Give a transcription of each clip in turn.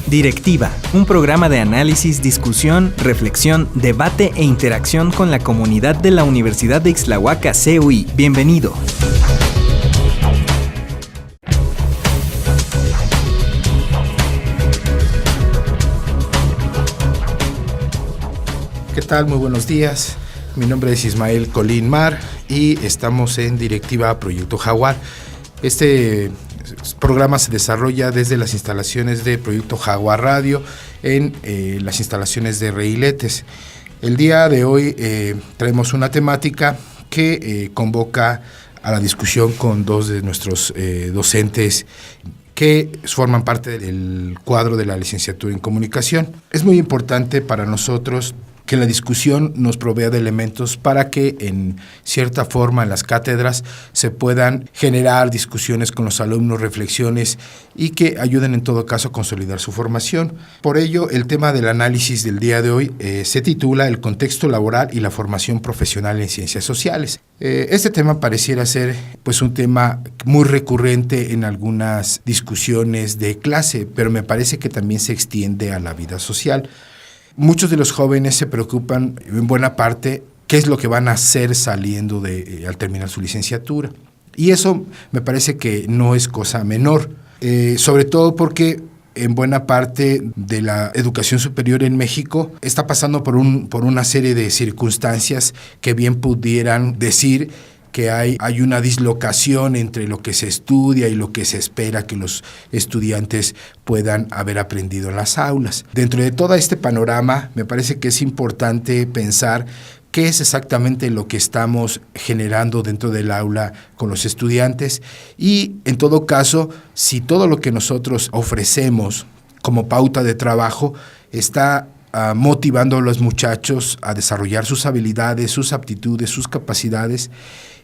Directiva, un programa de análisis, discusión, reflexión, debate e interacción con la comunidad de la Universidad de Ixtlahuaca, CUI. Bienvenido. ¿Qué tal? Muy buenos días. Mi nombre es Ismael Colín Mar y estamos en Directiva Proyecto Jaguar. Este programa se desarrolla desde las instalaciones de Proyecto Jaguar Radio en las instalaciones de Reiletes. El día de hoy traemos una temática que convoca a la discusión con dos de nuestros docentes que forman parte del cuadro de la licenciatura en comunicación. Es muy importante para nosotros que la discusión nos provea de elementos para que en cierta forma en las cátedras se puedan generar discusiones con los alumnos, reflexiones y que ayuden en todo caso a consolidar su formación. Por ello, el tema del análisis del día de hoy se titula El contexto laboral y la formación profesional en ciencias sociales. Este tema pareciera ser pues un tema muy recurrente en algunas discusiones de clase, pero me parece que también se extiende a la vida social. Muchos de los jóvenes se preocupan en buena parte qué es lo que van a hacer saliendo al terminar su licenciatura. Y eso me parece que no es cosa menor, sobre todo porque en buena parte de la educación superior en México está pasando por una serie de circunstancias que bien pudieran decir que hay una dislocación entre lo que se estudia y lo que se espera que los estudiantes puedan haber aprendido en las aulas. Dentro de todo este panorama, me parece que es importante pensar qué es exactamente lo que estamos generando dentro del aula con los estudiantes y, en todo caso, si todo lo que nosotros ofrecemos como pauta de trabajo está motivando a los muchachos a desarrollar sus habilidades, sus aptitudes, sus capacidades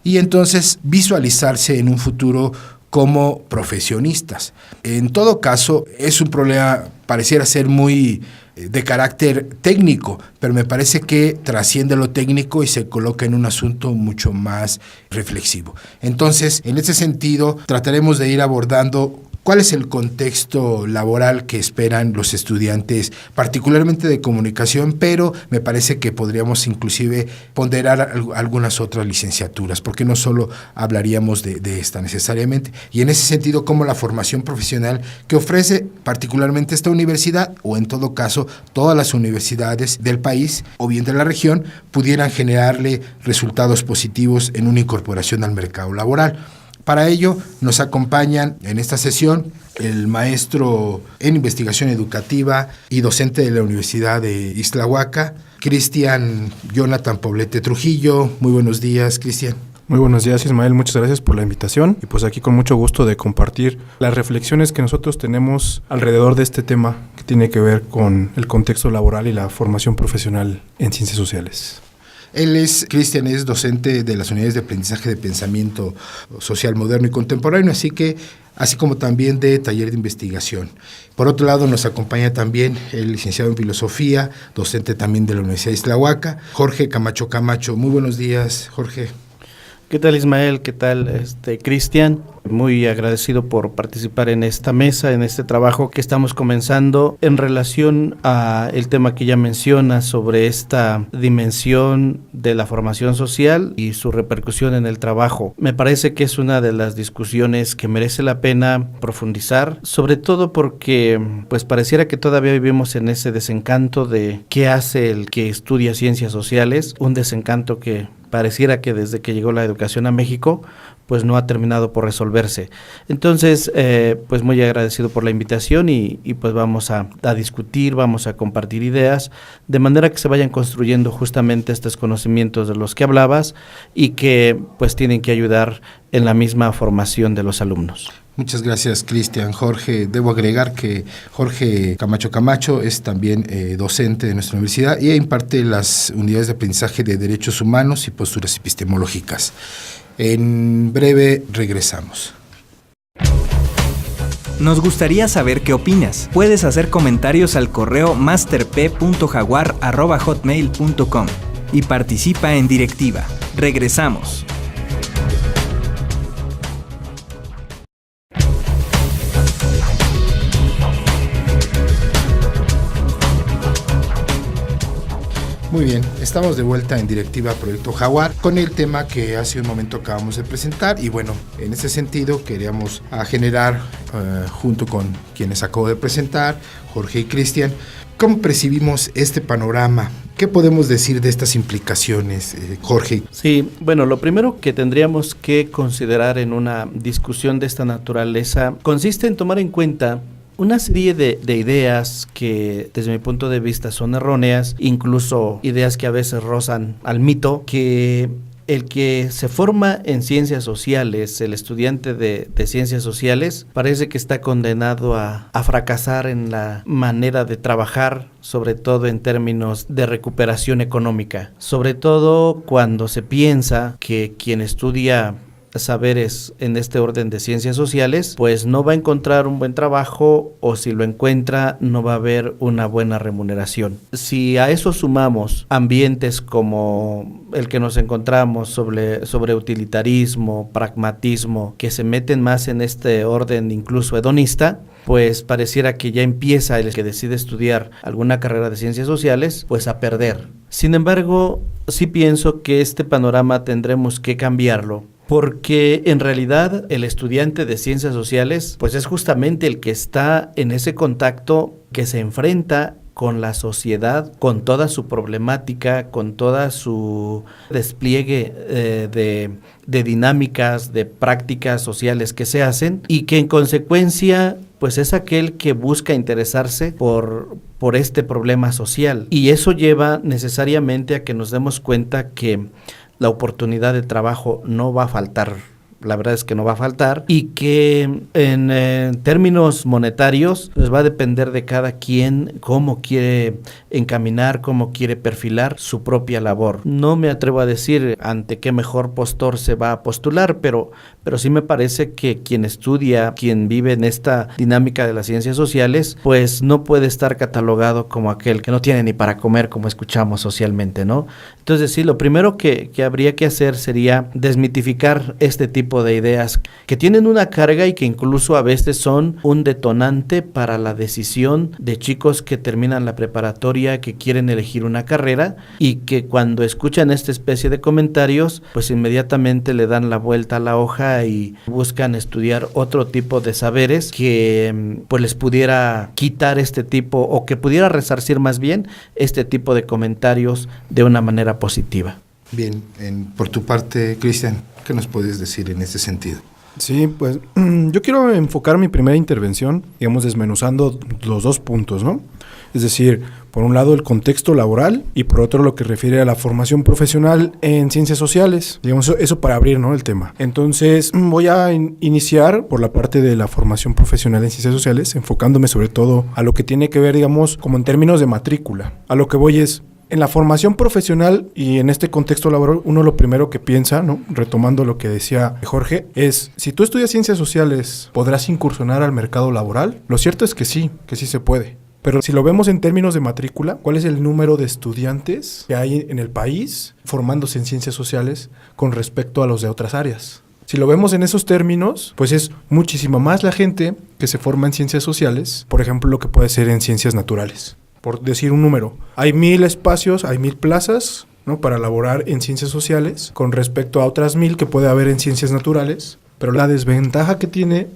y entonces visualizarse en un futuro como profesionistas. En todo caso, es un problema, pareciera ser muy de carácter técnico, pero me parece que trasciende lo técnico y se coloca en un asunto mucho más reflexivo. Entonces, en ese sentido, trataremos de ir abordando ¿cuál es el contexto laboral que esperan los estudiantes, particularmente de comunicación? Pero me parece que podríamos inclusive ponderar algunas otras licenciaturas, porque no solo hablaríamos de esta necesariamente. Y en ese sentido, cómo la formación profesional que ofrece particularmente esta universidad, o en todo caso todas las universidades del país o bien de la región, pudieran generarle resultados positivos en una incorporación al mercado laboral. Para ello nos acompañan en esta sesión el maestro en investigación educativa y docente de la Universidad de Ixtlahuaca, Cristian Jonathan Poblete Trujillo. Muy buenos días, Cristian. Muy buenos días, Ismael, muchas gracias por la invitación y pues aquí con mucho gusto de compartir las reflexiones que nosotros tenemos alrededor de este tema que tiene que ver con el contexto laboral y la formación profesional en ciencias sociales. Cristian es docente de las unidades de aprendizaje de pensamiento social moderno y contemporáneo, así como también de taller de investigación. Por otro lado, nos acompaña también el licenciado en filosofía, docente también de la Universidad de Ixtlahuaca, Jorge Camacho Camacho. Muy buenos días, Jorge. ¿Qué tal, Ismael? ¿Qué tal, Cristian? Muy agradecido por participar en esta mesa, en este trabajo que estamos comenzando en relación a el tema que ya menciona sobre esta dimensión de la formación social y su repercusión en el trabajo. Me parece que es una de las discusiones que merece la pena profundizar, sobre todo porque pues pareciera que todavía vivimos en ese desencanto de qué hace el que estudia ciencias sociales, un desencanto que pareciera que desde que llegó la educación a México, pues no ha terminado por resolverse. Entonces, pues muy agradecido por la invitación y pues vamos a discutir, vamos a compartir ideas, de manera que se vayan construyendo justamente estos conocimientos de los que hablabas y que pues tienen que ayudar en la misma formación de los alumnos. Muchas gracias, Cristian. Jorge, debo agregar que Jorge Camacho Camacho es también docente de nuestra universidad y imparte las unidades de aprendizaje de derechos humanos y posturas epistemológicas. En breve regresamos. Nos gustaría saber qué opinas. Puedes hacer comentarios al correo masterp.jaguar@hotmail.com y participa en Directiva. Regresamos. Muy bien, estamos de vuelta en Directiva Proyecto Jaguar con el tema que hace un momento acabamos de presentar y bueno, en ese sentido queríamos generar junto con quienes acabo de presentar, Jorge y Cristian, ¿cómo percibimos este panorama? ¿Qué podemos decir de estas implicaciones, Jorge? Sí, bueno, lo primero que tendríamos que considerar en una discusión de esta naturaleza consiste en tomar en cuenta una serie de ideas que desde mi punto de vista son erróneas, incluso ideas que a veces rozan al mito, que el que se forma en ciencias sociales, el estudiante de ciencias sociales, parece que está condenado a fracasar en la manera de trabajar, sobre todo en términos de recuperación económica, sobre todo cuando se piensa que quien estudia saberes en este orden de ciencias sociales, pues no va a encontrar un buen trabajo o si lo encuentra no va a haber una buena remuneración. Si a eso sumamos ambientes como el que nos encontramos sobre utilitarismo, pragmatismo, que se meten más en este orden incluso hedonista, pues pareciera que ya empieza el que decide estudiar alguna carrera de ciencias sociales, pues a perder. Sin embargo, sí pienso que este panorama tendremos que cambiarlo, porque en realidad el estudiante de ciencias sociales pues es justamente el que está en ese contacto, que se enfrenta con la sociedad, con toda su problemática, con toda su despliegue de dinámicas, de prácticas sociales que se hacen y que en consecuencia pues es aquel que busca interesarse por este problema social. Y eso lleva necesariamente a que nos demos cuenta que la oportunidad de trabajo no va a faltar, la verdad es que no va a faltar, y que en términos monetarios pues va a depender de cada quien cómo quiere encaminar, cómo quiere perfilar su propia labor. No me atrevo a decir ante qué mejor postor se va a postular, pero sí me parece que quien estudia, quien vive en esta dinámica de las ciencias sociales, pues no puede estar catalogado como aquel que no tiene ni para comer, como escuchamos socialmente, ¿no? Entonces sí, lo primero que habría que hacer sería desmitificar este tipo de ideas que tienen una carga y que incluso a veces son un detonante para la decisión de chicos que terminan la preparatoria, que quieren elegir una carrera y que cuando escuchan esta especie de comentarios, pues inmediatamente le dan la vuelta a la hoja y buscan estudiar otro tipo de saberes que pues les pudiera quitar este tipo o que pudiera resarcir más bien este tipo de comentarios de una manera positiva. Bien, por tu parte, Cristian, ¿qué nos puedes decir en ese sentido? Sí, pues yo quiero enfocar mi primera intervención, digamos, desmenuzando los dos puntos, ¿no? Es decir, por un lado el contexto laboral y por otro lo que refiere a la formación profesional en ciencias sociales, digamos, eso para abrir, ¿no?, el tema. Entonces voy a iniciar por la parte de la formación profesional en ciencias sociales, enfocándome sobre todo a lo que tiene que ver, digamos, como en términos de matrícula. A lo que voy es, en la formación profesional y en este contexto laboral, uno lo primero que piensa, ¿no?, retomando lo que decía Jorge, es, si tú estudias ciencias sociales, ¿podrás incursionar al mercado laboral? Lo cierto es que sí se puede. Pero si lo vemos en términos de matrícula, ¿cuál es el número de estudiantes que hay en el país formándose en ciencias sociales con respecto a los de otras áreas? Si lo vemos en esos términos, pues es muchísima más la gente que se forma en ciencias sociales, por ejemplo, lo que puede ser en ciencias naturales. Por decir un número, hay 1,000 espacios, hay 1,000 plazas, ¿no?, para laborar en ciencias sociales con respecto a otras 1,000 que puede haber en ciencias naturales. Pero la desventaja que tiene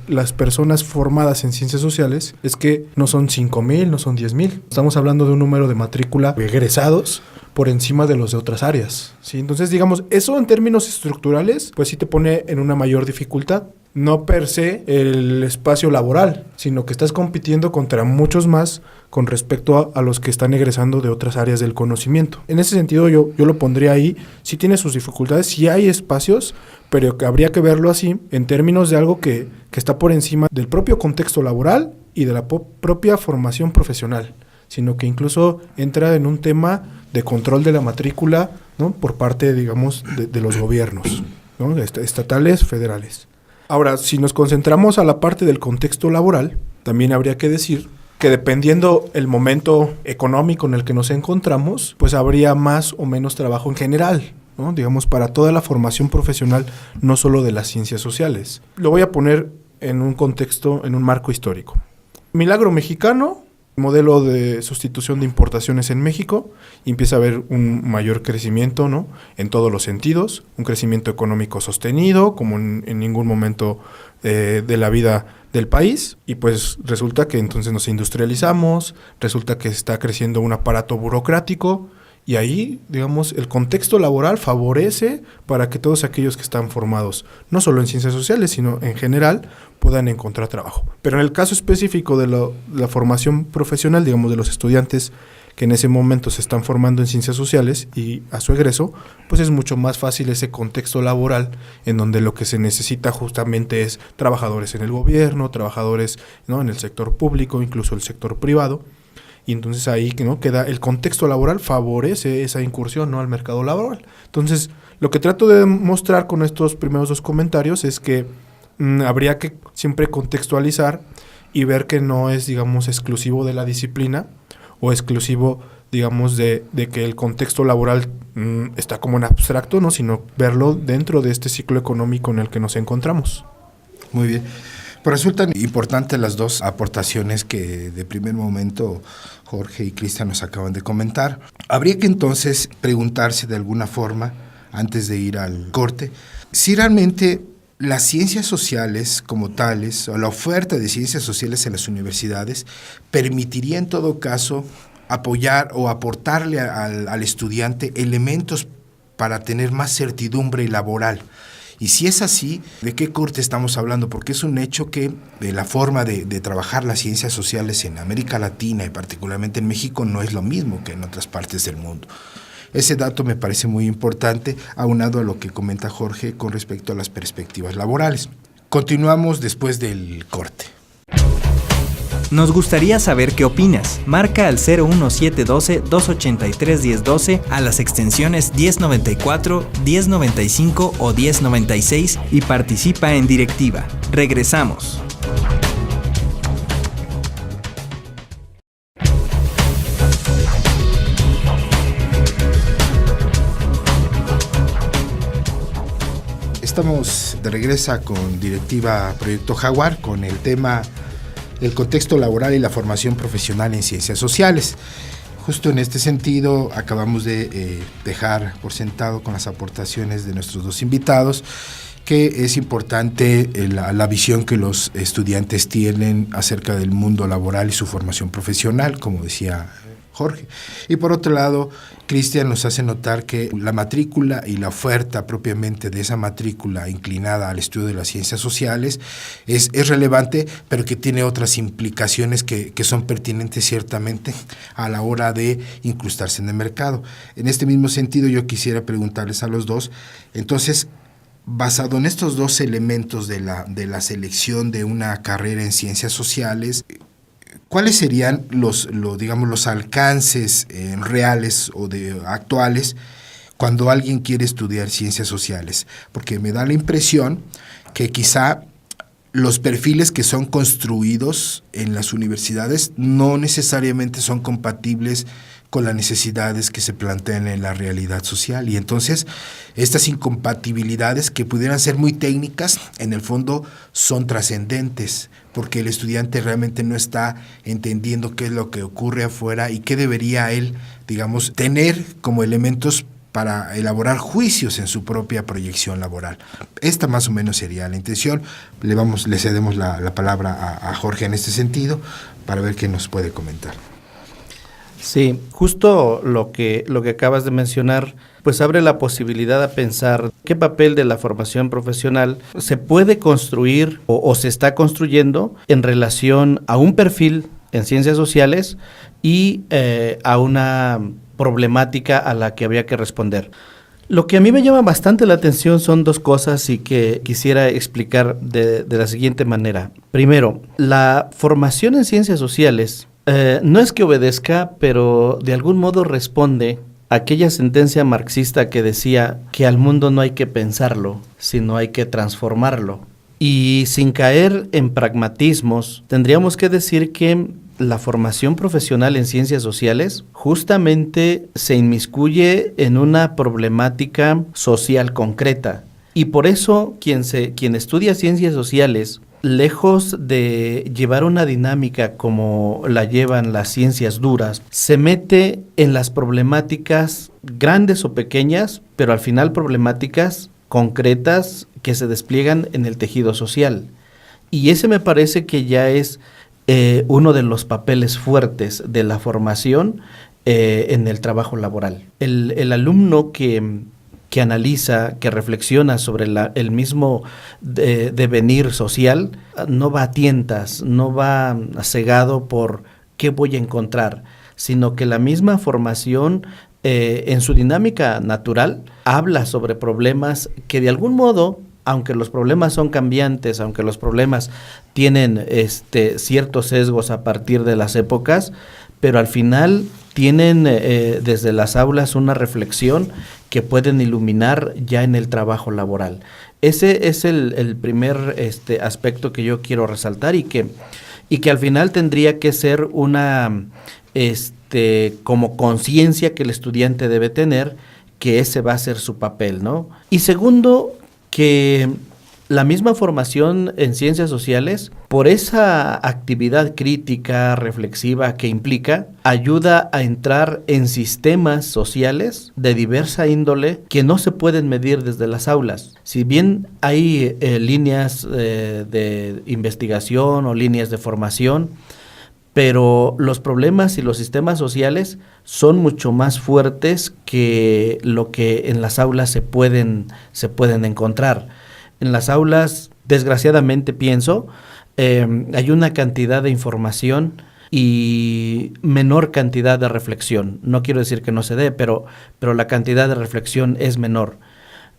las personas formadas en ciencias sociales es que no son 5,000, no son 10,000. Estamos hablando de un número de matrícula de egresados por encima de los de otras áreas, ¿sí? Entonces, digamos, eso en términos estructurales, pues sí te pone en una mayor dificultad. No per se el espacio laboral, sino que estás compitiendo contra muchos más con respecto a los que están egresando de otras áreas del conocimiento. En ese sentido yo lo pondría ahí, sí tiene sus dificultades, sí hay espacios, pero que habría que verlo así en términos de algo que está por encima del propio contexto laboral y de la propia formación profesional, sino que incluso entra en un tema de control de la matrícula, ¿no?, por parte, digamos, de los gobiernos, ¿no?, estatales, federales. Ahora, si nos concentramos a la parte del contexto laboral, también habría que decir que dependiendo el momento económico en el que nos encontramos, pues habría más o menos trabajo en general, ¿no?, digamos, para toda la formación profesional, no solo de las ciencias sociales. Lo voy a poner en un contexto, en un marco histórico. Milagro mexicano, modelo de sustitución de importaciones en México y empieza a haber un mayor crecimiento, ¿no?, en todos los sentidos, un crecimiento económico sostenido como en ningún momento de la vida del país, y pues resulta que entonces nos industrializamos, resulta que está creciendo un aparato burocrático, y ahí, digamos, el contexto laboral favorece para que todos aquellos que están formados, no solo en ciencias sociales, sino en general, puedan encontrar trabajo. Pero en el caso específico de la formación profesional, digamos, de los estudiantes que en ese momento se están formando en ciencias sociales y a su egreso, pues es mucho más fácil ese contexto laboral en donde lo que se necesita justamente es trabajadores en el gobierno, trabajadores, ¿no?, en el sector público, incluso el sector privado. Y entonces ahí, ¿no?, queda el contexto laboral, favorece esa incursión, ¿no?, al mercado laboral. Entonces, lo que trato de mostrar con estos primeros dos comentarios es que habría que siempre contextualizar y ver que no es, digamos, exclusivo de la disciplina o exclusivo, digamos, de que el contexto laboral está como en abstracto, ¿no?, sino verlo dentro de este ciclo económico en el que nos encontramos. Muy bien. Pues resultan importantes las dos aportaciones que de primer momento Jorge y Cristian nos acaban de comentar. Habría que entonces preguntarse de alguna forma, antes de ir al corte, si realmente las ciencias sociales como tales, o la oferta de ciencias sociales en las universidades, permitiría en todo caso apoyar o aportarle al estudiante elementos para tener más certidumbre laboral. Y si es así, ¿de qué corte estamos hablando? Porque es un hecho que la forma de trabajar las ciencias sociales en América Latina y particularmente en México no es lo mismo que en otras partes del mundo. Ese dato me parece muy importante, aunado a lo que comenta Jorge con respecto a las perspectivas laborales. Continuamos después del corte. Nos gustaría saber qué opinas. Marca al 01712-283-1012 a las extensiones 1094, 1095 o 1096 y participa en Directiva. Regresamos. Estamos de regreso con Directiva Proyecto Jaguar con el tema el contexto laboral y la formación profesional en ciencias sociales. Justo en este sentido, acabamos de dejar por sentado con las aportaciones de nuestros dos invitados que es importante la visión que los estudiantes tienen acerca del mundo laboral y su formación profesional, como decía Jorge. Y por otro lado, Cristian nos hace notar que la matrícula y la oferta propiamente de esa matrícula inclinada al estudio de las ciencias sociales es relevante, pero que tiene otras implicaciones que son pertinentes ciertamente a la hora de incrustarse en el mercado. En este mismo sentido, yo quisiera preguntarles a los dos, entonces, basado en estos dos elementos de la selección de una carrera en ciencias sociales, ¿cuáles serían los alcances reales o actuales cuando alguien quiere estudiar ciencias sociales? Porque me da la impresión que quizá los perfiles que son construidos en las universidades no necesariamente son compatibles con las necesidades que se plantean en la realidad social. Y entonces estas incompatibilidades que pudieran ser muy técnicas, en el fondo son trascendentes, porque el estudiante realmente no está entendiendo qué es lo que ocurre afuera y qué debería él, tener como elementos para elaborar juicios en su propia proyección laboral. Esta más o menos sería la intención. Le cedemos la palabra a Jorge en este sentido para ver qué nos puede comentar. Sí, justo lo que acabas de mencionar, pues abre la posibilidad a pensar qué papel de la formación profesional se puede construir o se está construyendo en relación a un perfil en ciencias sociales y a una problemática a la que habría que responder. Lo que a mí me llama bastante la atención son dos cosas y que quisiera explicar de la siguiente manera. Primero, la formación en ciencias sociales no es que obedezca, pero de algún modo responde a aquella sentencia marxista que decía que al mundo no hay que pensarlo, sino hay que transformarlo. Y sin caer en pragmatismos, tendríamos que decir que la formación profesional en ciencias sociales justamente se inmiscuye en una problemática social concreta. Y por eso quien estudia ciencias sociales lejos de llevar una dinámica como la llevan las ciencias duras, se mete en las problemáticas grandes o pequeñas, pero al final problemáticas concretas que se despliegan en el tejido social. Y ese me parece que ya es uno de los papeles fuertes de la formación en el trabajo laboral. El alumno que analiza, que reflexiona sobre el mismo devenir social, no va a tientas, no va cegado por qué voy a encontrar, sino que la misma formación en su dinámica natural habla sobre problemas que de algún modo, aunque los problemas son cambiantes, aunque los problemas tienen ciertos sesgos a partir de las épocas, pero al final tienen desde las aulas una reflexión que pueden iluminar ya en el trabajo laboral. Ese es el primer aspecto que yo quiero resaltar y que al final tendría que ser una como conciencia que el estudiante debe tener, que ese va a ser su papel, ¿no? Y segundo, que la misma formación en ciencias sociales, por esa actividad crítica, reflexiva que implica, ayuda a entrar en sistemas sociales de diversa índole que no se pueden medir desde las aulas. Si bien hay líneas de investigación o líneas de formación, pero los problemas y los sistemas sociales son mucho más fuertes que lo que en las aulas se pueden encontrar. En las aulas, desgraciadamente pienso, hay una cantidad de información y menor cantidad de reflexión. No quiero decir que no se dé, pero la cantidad de reflexión es menor.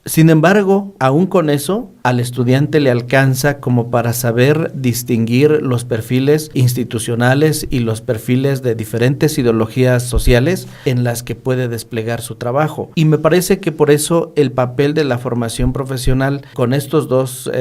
Sin embargo, aún con eso, al estudiante le alcanza como para saber distinguir los perfiles institucionales y los perfiles de diferentes ideologías sociales en las que puede desplegar su trabajo. Y me parece que por eso el papel de la formación profesional, con estos dos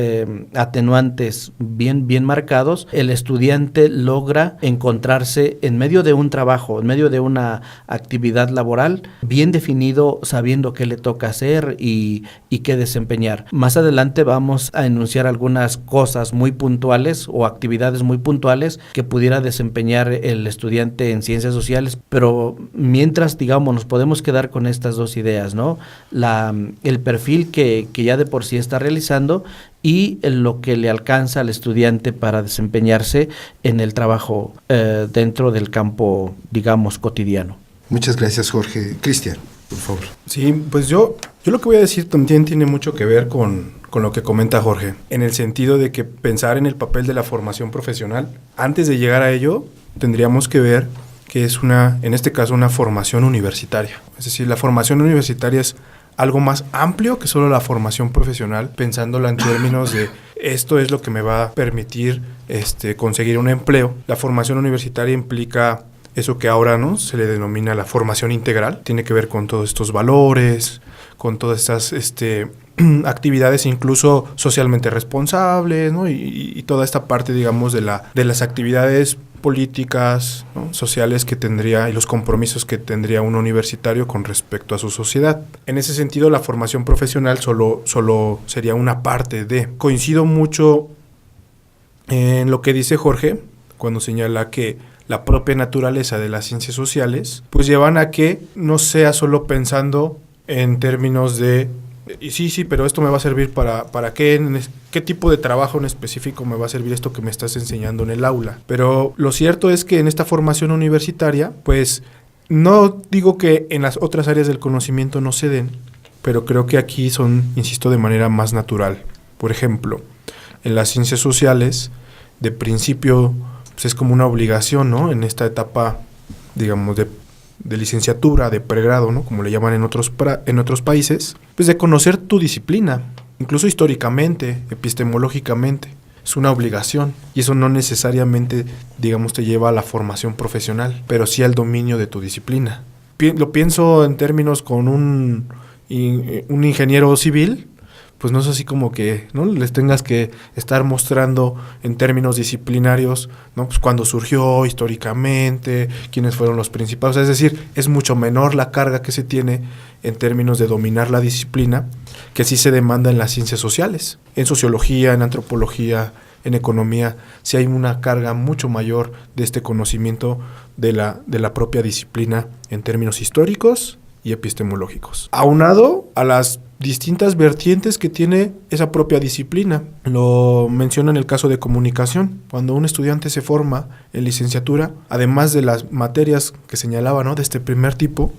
atenuantes bien marcados, el estudiante logra encontrarse en medio de un trabajo, en medio de una actividad laboral, bien definido, sabiendo qué le toca hacer y qué desempeñar. Más adelante vamos a enunciar algunas cosas muy puntuales o actividades muy puntuales que pudiera desempeñar el estudiante en ciencias sociales, pero mientras, digamos, nos podemos quedar con estas dos ideas, ¿no? El perfil que ya de por sí está realizando y lo que le alcanza al estudiante para desempeñarse en el trabajo dentro del campo, digamos, cotidiano. Muchas gracias, Jorge. Cristian, por favor. Sí, pues yo lo que voy a decir también tiene mucho que ver con lo que comenta Jorge, en el sentido de que pensar en el papel de la formación profesional, antes de llegar a ello, tendríamos que ver que es en este caso, una formación universitaria. Es decir, la formación universitaria es algo más amplio que solo la formación profesional, pensándola en términos de esto es lo que me va a permitir conseguir un empleo. La formación universitaria implica eso que ahora, ¿no?, se le denomina la formación integral. Tiene que ver con todos estos valores, con todas estas actividades incluso socialmente responsables, ¿no?, y toda esta parte, digamos, de las actividades políticas, ¿no?, sociales que tendría y los compromisos que tendría un universitario con respecto a su sociedad. En ese sentido, la formación profesional solo sería una parte de. Coincido mucho en lo que dice Jorge cuando señala que la propia naturaleza de las ciencias sociales pues llevan a que no sea solo pensando en términos de sí, pero esto me va a servir para qué tipo de trabajo en específico me va a servir esto que me estás enseñando en el aula. Pero lo cierto es que en esta formación universitaria, pues no digo que en las otras áreas del conocimiento no se den, pero creo que aquí son, insisto, de manera más natural. Por ejemplo, en las ciencias sociales, de principio, pues es como una obligación, ¿no?, en esta etapa, digamos, de licenciatura, de pregrado, ¿no?, como le llaman en otros países, pues de conocer tu disciplina, incluso históricamente, epistemológicamente. Es una obligación y eso no necesariamente, digamos, te lleva a la formación profesional, pero sí al dominio de tu disciplina. Lo pienso en términos con un ingeniero civil, pues no es así como que, ¿no?, les tengas que estar mostrando en términos disciplinarios, ¿no?, pues cuándo surgió históricamente, quiénes fueron los principales. Es decir, es mucho menor la carga que se tiene en términos de dominar la disciplina que sí se demanda en las ciencias sociales, en sociología, en antropología, en economía sí hay una carga mucho mayor de este conocimiento de la propia disciplina en términos históricos y epistemológicos. Aunado a las distintas vertientes que tiene esa propia disciplina. Lo menciono en el caso de comunicación. Cuando un estudiante se forma en licenciatura, además de las materias que señalaba, ¿no?, de este primer tipo,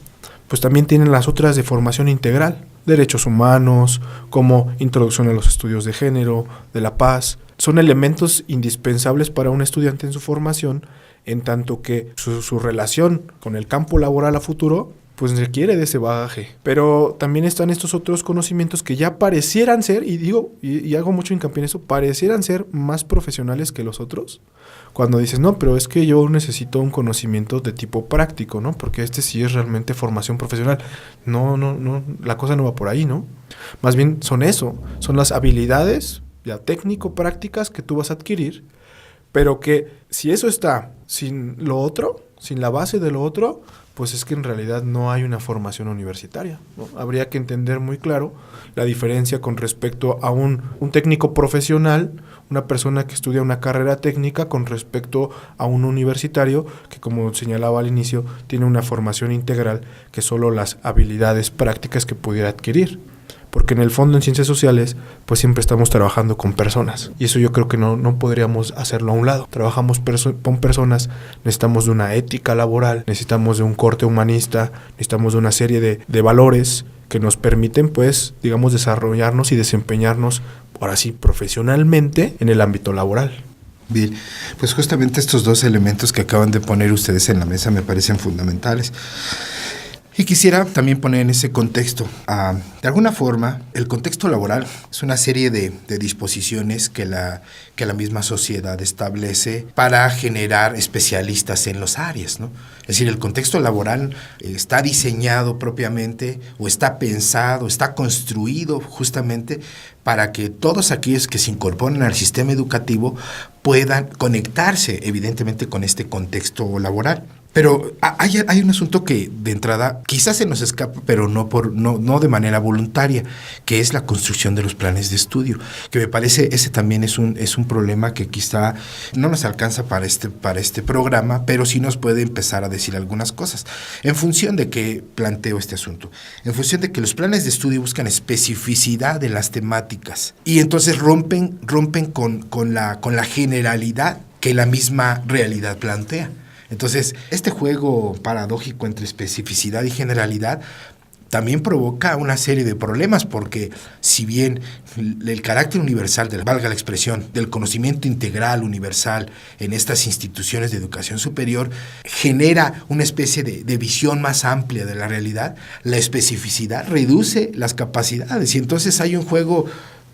pues también tienen las otras de formación integral, derechos humanos, como introducción a los estudios de género, de la paz. Son elementos indispensables para un estudiante en su formación, en tanto que su relación con el campo laboral a futuro pues requiere de ese bagaje. Pero también están estos otros conocimientos que ya parecieran ser, y hago mucho hincapié en eso, parecieran ser más profesionales que los otros. Cuando dices, no, pero es que yo necesito un conocimiento de tipo práctico, ¿no? Porque este sí es realmente formación profesional. No, la cosa no va por ahí, ¿no? Más bien son las habilidades ya técnico-prácticas que tú vas a adquirir, pero que si eso está sin lo otro, sin la base de lo otro, pues es que en realidad no hay una formación universitaria, ¿no? Habría que entender muy claro la diferencia con respecto a un técnico profesional, una persona que estudia una carrera técnica, con respecto a un universitario que, como señalaba al inicio, tiene una formación integral que solo las habilidades prácticas que pudiera adquirir. Porque en el fondo en ciencias sociales pues siempre estamos trabajando con personas y eso yo creo que no podríamos hacerlo a un lado. Trabajamos con personas, necesitamos de una ética laboral, necesitamos de un corte humanista, necesitamos de una serie de valores que nos permiten pues digamos desarrollarnos y desempeñarnos ahora sí profesionalmente en el ámbito laboral. Bien, pues justamente estos dos elementos que acaban de poner ustedes en la mesa me parecen fundamentales. Y quisiera también poner en ese contexto, de alguna forma, el contexto laboral es una serie de disposiciones que la misma sociedad establece para generar especialistas en las áreas, ¿no? Es decir, el contexto laboral está diseñado propiamente o está pensado, está construido justamente para que todos aquellos que se incorporen al sistema educativo puedan conectarse evidentemente con este contexto laboral. Pero hay un asunto que de entrada quizás se nos escapa, pero no de manera voluntaria, que es la construcción de los planes de estudio, que me parece ese también es un problema que quizá no nos alcanza para este programa, pero sí nos puede empezar a decir algunas cosas. En función de que planteo este asunto, en función de que los planes de estudio buscan especificidad de las temáticas y entonces rompen con la generalidad que la misma realidad plantea. Entonces, este juego paradójico entre especificidad y generalidad también provoca una serie de problemas, porque si bien el carácter universal, valga la expresión, del conocimiento integral universal en estas instituciones de educación superior genera una especie de visión más amplia de la realidad, la especificidad reduce las capacidades y entonces hay un juego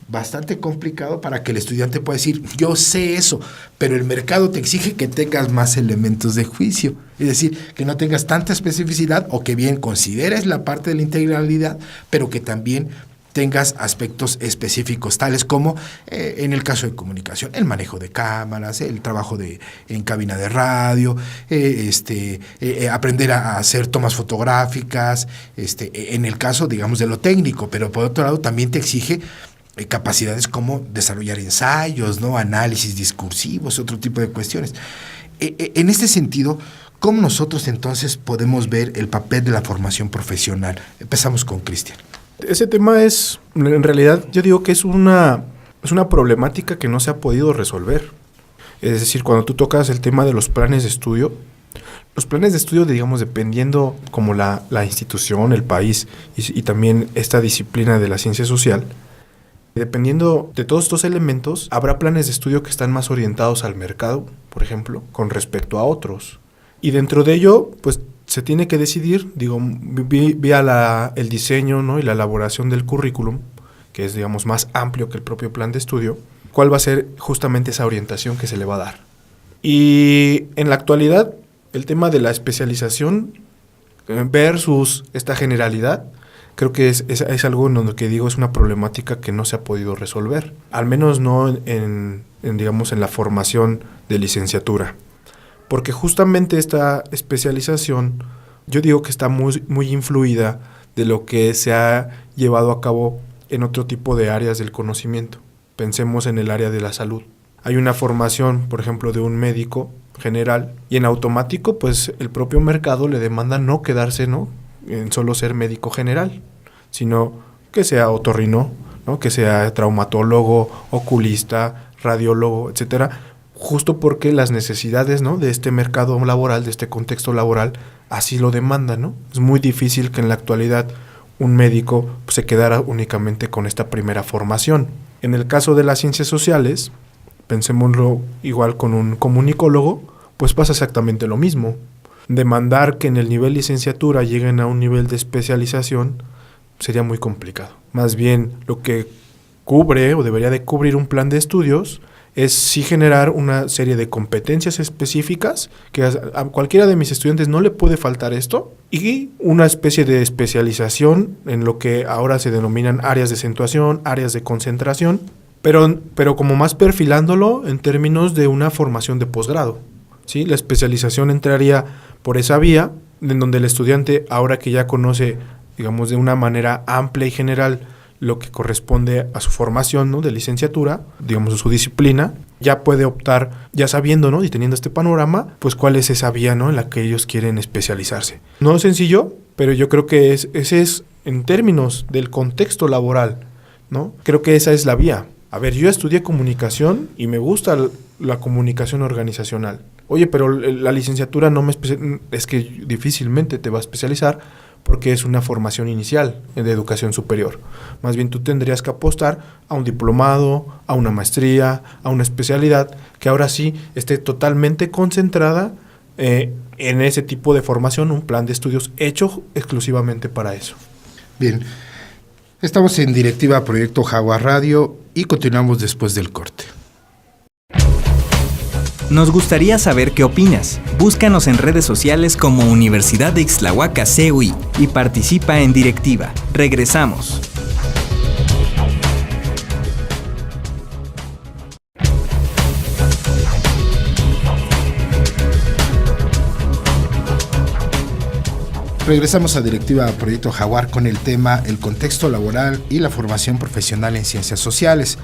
bastante complicado para que el estudiante pueda decir, yo sé eso, pero el mercado te exige que tengas más elementos de juicio. Es decir, que no tengas tanta especificidad o que bien consideres la parte de la integralidad, pero que también tengas aspectos específicos, tales como, en el caso de comunicación, el manejo de cámaras, el trabajo en cabina de radio, aprender a hacer tomas fotográficas, en el caso, digamos, de lo técnico, pero por otro lado también te exige capacidades como desarrollar ensayos, ¿no?, análisis discursivos, otro tipo de cuestiones. En este sentido, ¿cómo nosotros entonces podemos ver el papel de la formación profesional? Empezamos con Cristian. Ese tema es, en realidad, yo digo que es una problemática que no se ha podido resolver. Es decir, cuando tú tocas el tema de los planes de estudio, digamos, dependiendo como la institución, el país y también esta disciplina de la ciencia social, dependiendo de todos estos elementos, habrá planes de estudio que están más orientados al mercado, por ejemplo, con respecto a otros. Y dentro de ello, pues se tiene que decidir, vía el diseño, ¿no?, y la elaboración del currículum, que es, digamos, más amplio que el propio plan de estudio, cuál va a ser justamente esa orientación que se le va a dar. Y en la actualidad, el tema de la especialización versus esta generalidad, creo que es algo en lo que digo es una problemática que no se ha podido resolver, al menos no en la formación de licenciatura, porque justamente esta especialización yo digo que está muy influida de lo que se ha llevado a cabo en otro tipo de áreas del conocimiento. Pensemos en el área de la salud. hay una formación, por ejemplo, de un médico general y en automático, pues el propio mercado le demanda no quedarse, ¿no?, en solo ser médico general, sino que sea otorrino, ¿no?, que sea traumatólogo, oculista, radiólogo, etcétera, justo porque las necesidades, ¿no?, de este mercado laboral, de este contexto laboral, así lo demandan, ¿no? Es muy difícil que en la actualidad un médico pues, se quedara únicamente con esta primera formación. En el caso de las ciencias sociales, pensémoslo igual con un comunicólogo, pues pasa exactamente lo mismo. Demandar que en el nivel licenciatura lleguen a un nivel de especialización sería muy complicado. Más bien lo que cubre o debería de cubrir un plan de estudios es sí generar una serie de competencias específicas que a cualquiera de mis estudiantes no le puede faltar esto, y una especie de especialización en lo que ahora se denominan áreas de acentuación, áreas de concentración, pero como más perfilándolo en términos de una formación de posgrado, ¿sí? La especialización entraría por esa vía, en donde el estudiante, ahora que ya conoce, digamos, de una manera amplia y general lo que corresponde a su formación, ¿no?, de licenciatura, digamos, a su disciplina, ya puede optar, ya sabiendo, ¿no?, y teniendo este panorama, pues cuál es esa vía, ¿no?, en la que ellos quieren especializarse. No es sencillo, pero yo creo que ese es, en términos del contexto laboral, ¿no?, creo que esa es la vía. A ver, yo estudié comunicación y me gusta la comunicación organizacional. Oye, pero la licenciatura es que difícilmente te va a especializar, porque es una formación inicial de educación superior. Más bien tú tendrías que apostar a un diplomado, a una maestría, a una especialidad que ahora sí esté totalmente concentrada en ese tipo de formación, un plan de estudios hecho exclusivamente para eso. Bien, estamos en Directiva Proyecto Jaguar Radio y continuamos después del corte. Nos gustaría saber qué opinas. Búscanos en redes sociales como Universidad de Ixtlahuaca CUI y participa en Directiva. Regresamos. Regresamos a Directiva Proyecto Jaguar con el tema el contexto laboral y la formación profesional en ciencias sociales.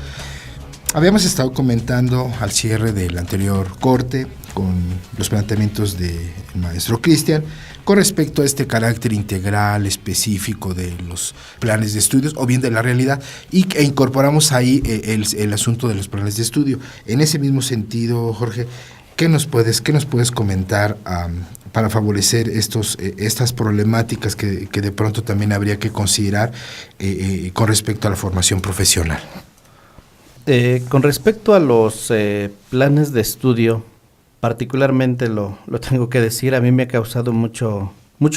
Habíamos estado comentando al cierre del anterior corte con los planteamientos del maestro Cristian con respecto a este carácter integral, específico de los planes de estudios o bien de la realidad, e incorporamos ahí el asunto de los planes de estudio. En ese mismo sentido, Jorge, ¿qué nos puedes comentar para favorecer estas problemáticas que de pronto también habría que considerar con respecto a la formación profesional? Con respecto a los planes de estudio, particularmente lo tengo que decir, a mí me ha causado mucho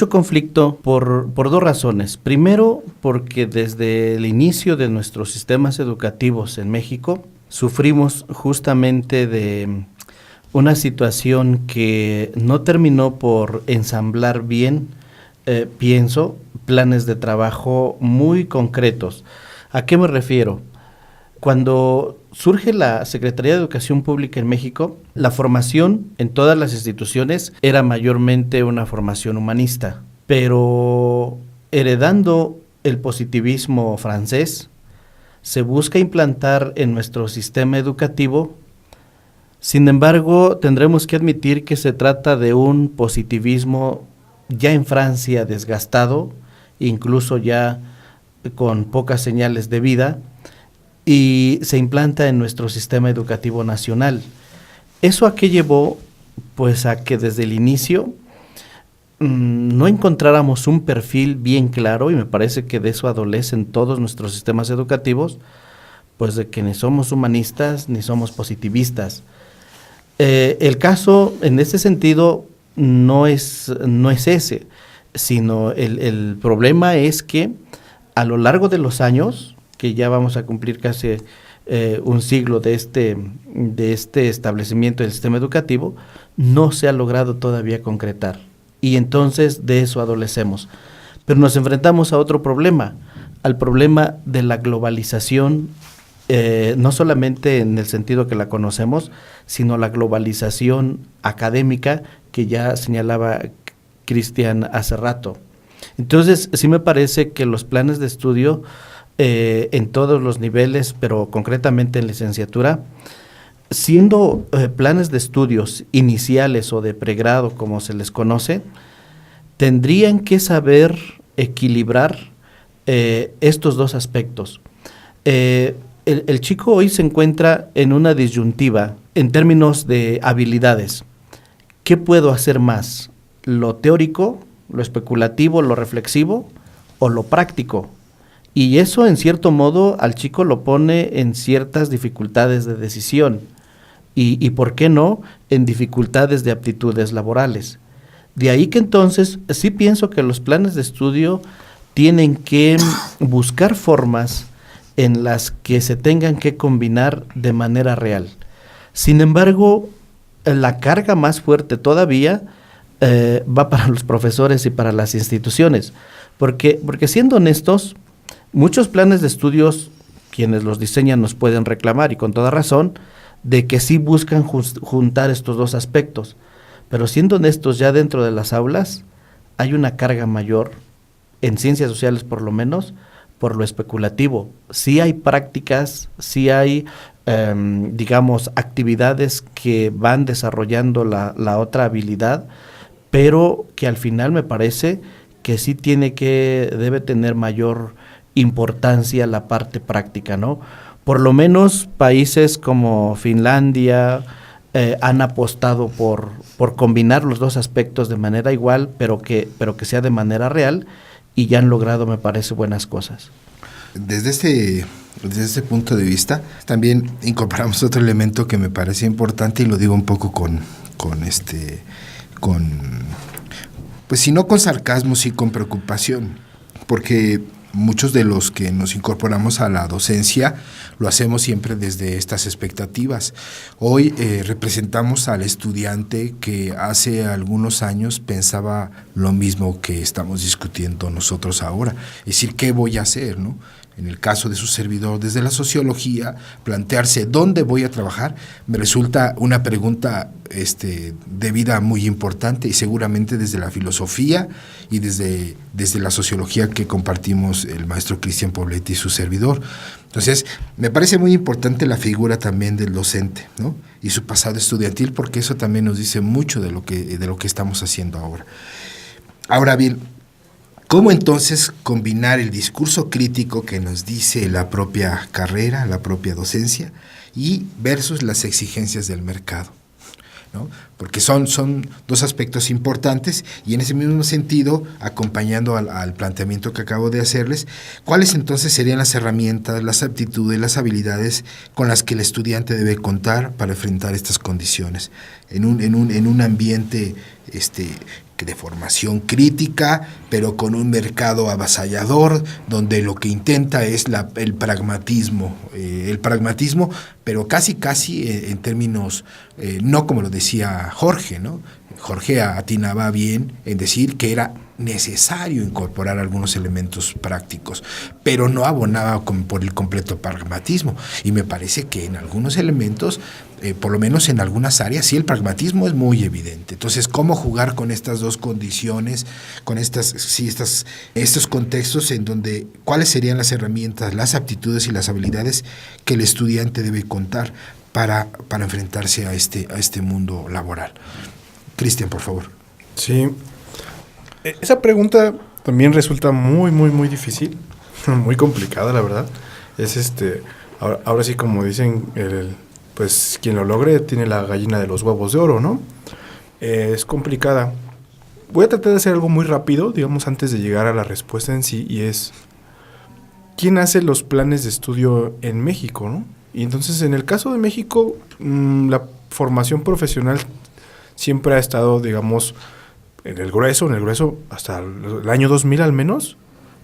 conflicto por dos razones. Primero, porque desde el inicio de nuestros sistemas educativos en México sufrimos justamente de una situación que no terminó por ensamblar bien, pienso, planes de trabajo muy concretos. ¿A qué me refiero? Cuando surge la Secretaría de Educación Pública en México, la formación en todas las instituciones era mayormente una formación humanista, pero heredando el positivismo francés, se busca implantar en nuestro sistema educativo. Sin embargo, tendremos que admitir que se trata de un positivismo ya en Francia desgastado, incluso ya con pocas señales de vida, y se implanta en nuestro sistema educativo nacional. ¿Eso a qué llevó? Pues a que desde el inicio no encontráramos un perfil bien claro, y me parece que de eso adolecen todos nuestros sistemas educativos, pues de que ni somos humanistas ni somos positivistas. El caso en este sentido no es ese, sino el problema es que a lo largo de los años, que ya vamos a cumplir casi un siglo de este establecimiento del sistema educativo, no se ha logrado todavía concretar. Y entonces de eso adolecemos. Pero nos enfrentamos a otro problema, al problema de la globalización, no solamente en el sentido que la conocemos, sino la globalización académica que ya señalaba Cristian hace rato. Entonces, sí me parece que los planes de estudio en todos los niveles, pero concretamente en licenciatura, siendo planes de estudios iniciales o de pregrado, como se les conoce, tendrían que saber equilibrar estos dos aspectos. El chico hoy se encuentra en una disyuntiva en términos de habilidades. ¿Qué puedo hacer más? ¿Lo teórico, lo especulativo, lo reflexivo o lo práctico? Y eso, en cierto modo, al chico lo pone en ciertas dificultades de decisión y ¿por qué no?, en dificultades de aptitudes laborales. De ahí que entonces sí pienso que los planes de estudio tienen que buscar formas en las que se tengan que combinar de manera real. Sin embargo, la carga más fuerte todavía va para los profesores y para las instituciones, porque siendo honestos, muchos planes de estudios, quienes los diseñan nos pueden reclamar, y con toda razón, de que sí buscan juntar estos dos aspectos, pero siendo honestos, ya dentro de las aulas hay una carga mayor, en ciencias sociales por lo menos, por lo especulativo. Sí hay prácticas, sí hay, digamos, actividades que van desarrollando la otra habilidad, pero que al final me parece que sí debe tener mayor importancia la parte práctica, ¿no? Por lo menos países como Finlandia han apostado por combinar los dos aspectos de manera igual, pero que sea de manera real, y ya han logrado, me parece, buenas cosas. Desde este punto de vista, también incorporamos otro elemento que me parece importante, y lo digo un poco pues si no con sarcasmo, sí con preocupación, porque muchos de los que nos incorporamos a la docencia lo hacemos siempre desde estas expectativas. Hoy representamos al estudiante que hace algunos años pensaba lo mismo que estamos discutiendo nosotros ahora. Es decir, ¿qué voy a hacer, no? En el caso de su servidor, desde la sociología, plantearse dónde voy a trabajar me resulta una pregunta de vida muy importante, y seguramente desde la filosofía y desde la sociología que compartimos el maestro Cristian Poblete y su servidor. Entonces, me parece muy importante la figura también del docente, ¿no? Y su pasado estudiantil, porque eso también nos dice mucho de lo que estamos haciendo ahora. Ahora bien, ¿cómo entonces combinar el discurso crítico que nos dice la propia carrera, la propia docencia, y versus las exigencias del mercado, ¿no? Porque son dos aspectos importantes, y en ese mismo sentido, acompañando al planteamiento que acabo de hacerles, ¿cuáles entonces serían las herramientas, las aptitudes, las habilidades con las que el estudiante debe contar para enfrentar estas condiciones en un ambiente de formación crítica, pero con un mercado avasallador, donde lo que intenta es el pragmatismo, pero casi en términos, no como lo decía Jorge, ¿no? Jorge atinaba bien en decir que era necesario incorporar algunos elementos prácticos, pero no abonaba por el completo pragmatismo, y me parece que en algunos elementos, por lo menos en algunas áreas, sí el pragmatismo es muy evidente. Entonces, ¿cómo jugar con estas dos condiciones, con estos contextos en donde cuáles serían las herramientas, las aptitudes y las habilidades que el estudiante debe contar para enfrentarse a este mundo laboral? Cristian, por favor. Sí. Esa pregunta también resulta muy, muy, muy difícil, muy complicada, la verdad. Es ahora sí, como dicen, pues quien lo logre tiene la gallina de los huevos de oro, ¿no? Es complicada. Voy a tratar de hacer algo muy rápido, digamos, antes de llegar a la respuesta en sí, y es ¿quién hace los planes de estudio en México, no? Y entonces, en el caso de México, la formación profesional siempre ha estado, digamos, en el grueso, hasta el año 2000 al menos,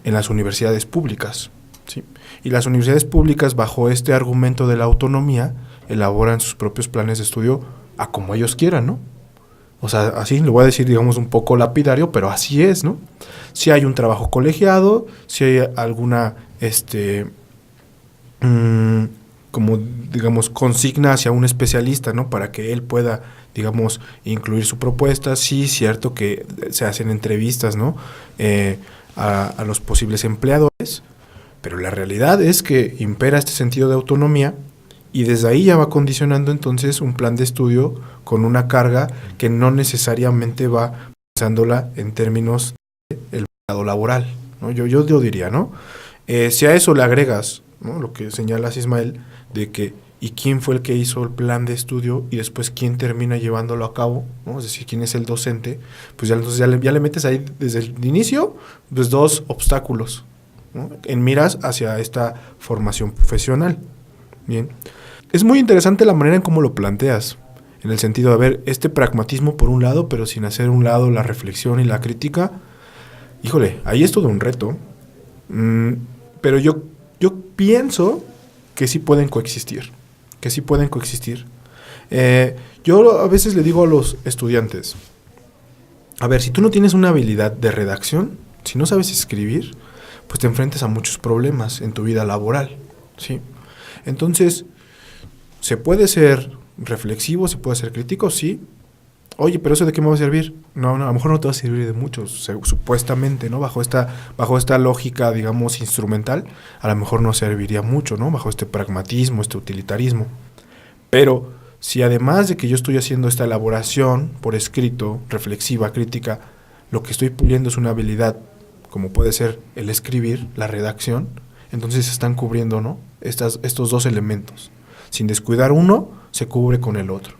en las universidades públicas, ¿sí? Y las universidades públicas, bajo este argumento de la autonomía, elaboran sus propios planes de estudio a como ellos quieran, ¿no? O sea, así lo voy a decir, digamos, un poco lapidario, pero así es, ¿no? Si hay un trabajo colegiado, si hay alguna, como, digamos, consigna hacia un especialista, ¿no? Para que él pueda, digamos, incluir su propuesta. Sí, cierto que se hacen entrevistas, ¿no? A los posibles empleadores, pero la realidad es que impera este sentido de autonomía, Y desde ahí ya va condicionando entonces un plan de estudio con una carga que no necesariamente va pensándola en términos del mercado laboral, ¿no? Yo diría, ¿no? Si a eso le agregas, ¿no?, lo que señalas, Ismael, de que y quién fue el que hizo el plan de estudio y después quién termina llevándolo a cabo, ¿no? Es decir, quién es el docente, pues ya, entonces ya le metes ahí desde el inicio pues 2 obstáculos, ¿no?, en miras hacia esta formación profesional. Bien. Es muy interesante la manera en cómo lo planteas, en el sentido de ver este pragmatismo por un lado, pero sin hacer un lado la reflexión y la crítica. Híjole, ahí es todo un reto. Pero yo pienso que sí pueden coexistir. Yo a veces le digo a los estudiantes, a ver, si tú no tienes una habilidad de redacción, si no sabes escribir, pues te enfrentas a muchos problemas en tu vida laboral, ¿sí? Entonces, ¿se puede ser reflexivo, se puede ser crítico? Sí. Oye, ¿pero eso de qué me va a servir? No, a lo mejor no te va a servir de mucho, supuestamente, ¿no? Bajo esta lógica, digamos, instrumental, a lo mejor no serviría mucho, ¿no? Bajo este pragmatismo, este utilitarismo. Pero si además de que yo estoy haciendo esta elaboración por escrito, reflexiva, crítica, lo que estoy puliendo es una habilidad, como puede ser el escribir, la redacción, entonces se están cubriendo, ¿no?, estos 2 elementos. Sin descuidar uno, se cubre con el otro.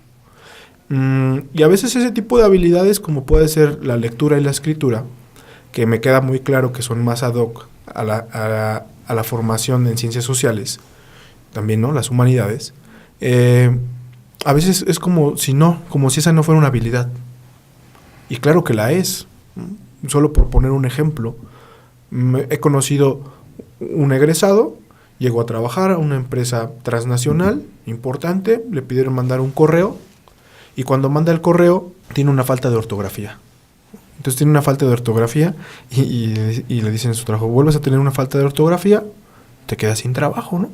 Y a veces ese tipo de habilidades, como puede ser la lectura y la escritura, que me queda muy claro que son más ad hoc a la formación en ciencias sociales, también, ¿no?, las humanidades, a veces es como si esa no fuera una habilidad. Y claro que la es. Solo por poner un ejemplo, he conocido un egresado, llegó a trabajar a una empresa transnacional importante, le pidieron mandar un correo, y cuando manda el correo tiene una falta de ortografía. Entonces tiene una falta de ortografía y le dicen en su trabajo, vuelves a tener una falta de ortografía, te quedas sin trabajo, ¿no?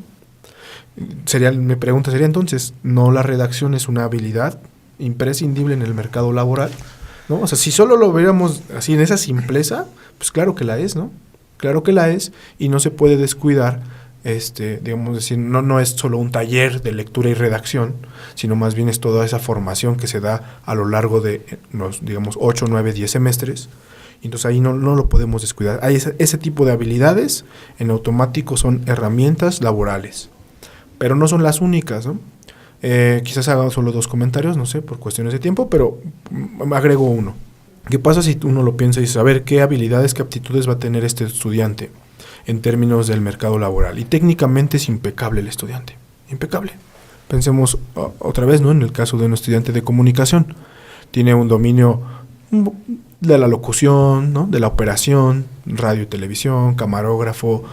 Mi pregunta sería entonces, ¿no la redacción es una habilidad imprescindible en el mercado laboral? ¿No? O sea, si solo lo viéramos así en esa simpleza, pues claro que la es, ¿no? Claro que la es, y no se puede descuidar, digamos decir, no es solo un taller de lectura y redacción, sino más bien es toda esa formación que se da a lo largo de los, digamos, 8, 9, 10 semestres. Entonces ahí no lo podemos descuidar. Hay ese tipo de habilidades en automático son herramientas laborales, pero no son las únicas, ¿no? Quizás haga solo 2 comentarios, no sé, por cuestiones de tiempo, pero agrego uno. ¿Qué pasa si uno lo piensa y dice, a ver, qué habilidades, qué aptitudes va a tener este estudiante en términos del mercado laboral? Y técnicamente es impecable el estudiante, impecable. Pensemos otra vez, ¿no?, en el caso de un estudiante de comunicación. Tiene un dominio de la locución, ¿no?, de la operación, radio y televisión, camarógrafo,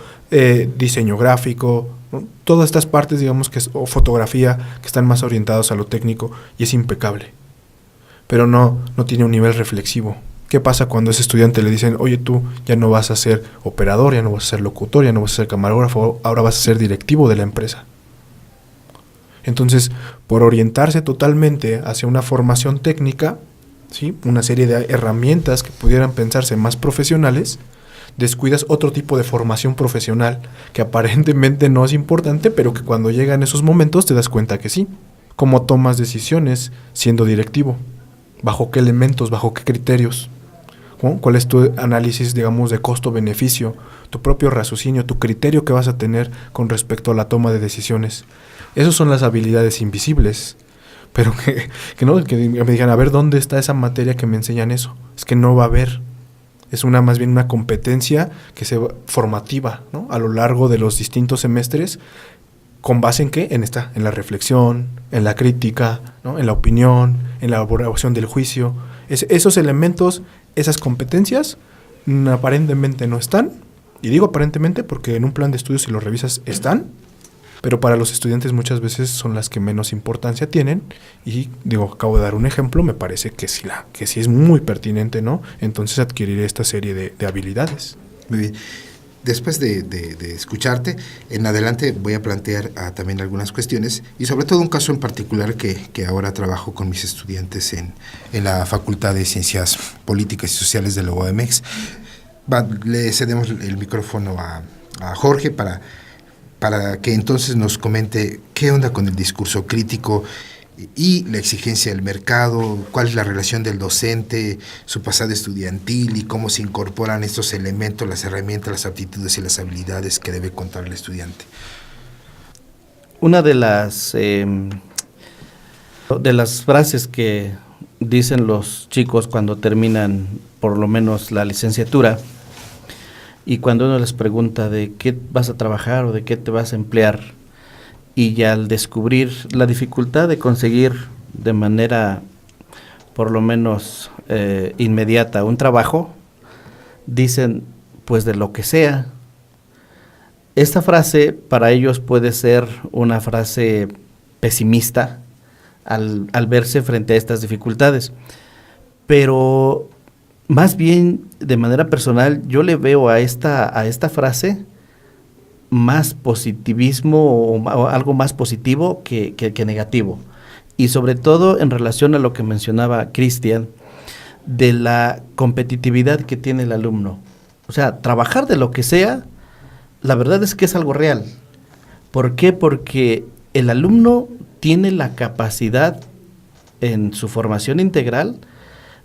diseño gráfico, ¿no?, todas estas partes, digamos, o fotografía, que están más orientados a lo técnico, y es impecable. Pero no tiene un nivel reflexivo. ¿Qué pasa cuando a ese estudiante le dicen, oye, tú ya no vas a ser operador, ya no vas a ser locutor, ya no vas a ser camarógrafo, ahora vas a ser directivo de la empresa? Entonces, por orientarse totalmente hacia una formación técnica, ¿sí?, una serie de herramientas que pudieran pensarse más profesionales, descuidas otro tipo de formación profesional que aparentemente no es importante, pero que cuando llegan esos momentos te das cuenta que sí. ¿Cómo tomas decisiones siendo directivo? ¿Bajo qué elementos? ¿Bajo qué criterios? ¿No? ¿Cuál es tu análisis, digamos, de costo-beneficio? Tu propio raciocinio, tu criterio que vas a tener con respecto a la toma de decisiones. Esas son las habilidades invisibles. Pero que me digan, a ver, ¿dónde está esa materia que me enseñan eso? Es que no va a haber. Es más bien una competencia formativa, ¿no?, a lo largo de los distintos semestres. ¿Con base en qué? En la reflexión, en la crítica, ¿no?, en la opinión, en la elaboración del juicio. Esos elementos, esas competencias, aparentemente no están. Y digo aparentemente porque en un plan de estudios, si lo revisas, están. Pero para los estudiantes muchas veces son las que menos importancia tienen. Y acabo de dar un ejemplo, me parece que sí es muy pertinente, ¿no?, entonces adquirir esta serie de habilidades. Muy bien. Después de escucharte, en adelante voy a plantear también algunas cuestiones y sobre todo un caso en particular que ahora trabajo con mis estudiantes en la Facultad de Ciencias Políticas y Sociales de la UAMX. Le cedemos el micrófono a Jorge para para que entonces nos comente qué onda con el discurso crítico y la exigencia del mercado, cuál es la relación del docente, su pasado estudiantil y cómo se incorporan estos elementos, las herramientas, las aptitudes y las habilidades que debe contar el estudiante. Una de las frases que dicen los chicos cuando terminan por lo menos la licenciatura, y cuando uno les pregunta de qué vas a trabajar o de qué te vas a emplear, y ya al descubrir la dificultad de conseguir de manera por lo menos inmediata un trabajo, dicen pues de lo que sea. Esta frase para ellos puede ser una frase pesimista al verse frente a estas dificultades, pero más bien de manera personal yo le veo a esta frase más positivismo o algo más positivo que negativo, y sobre todo en relación a lo que mencionaba Cristian de la competitividad que tiene el alumno. O sea, trabajar de lo que sea, la verdad es que es algo real. ¿Por qué? Porque el alumno tiene la capacidad en su formación integral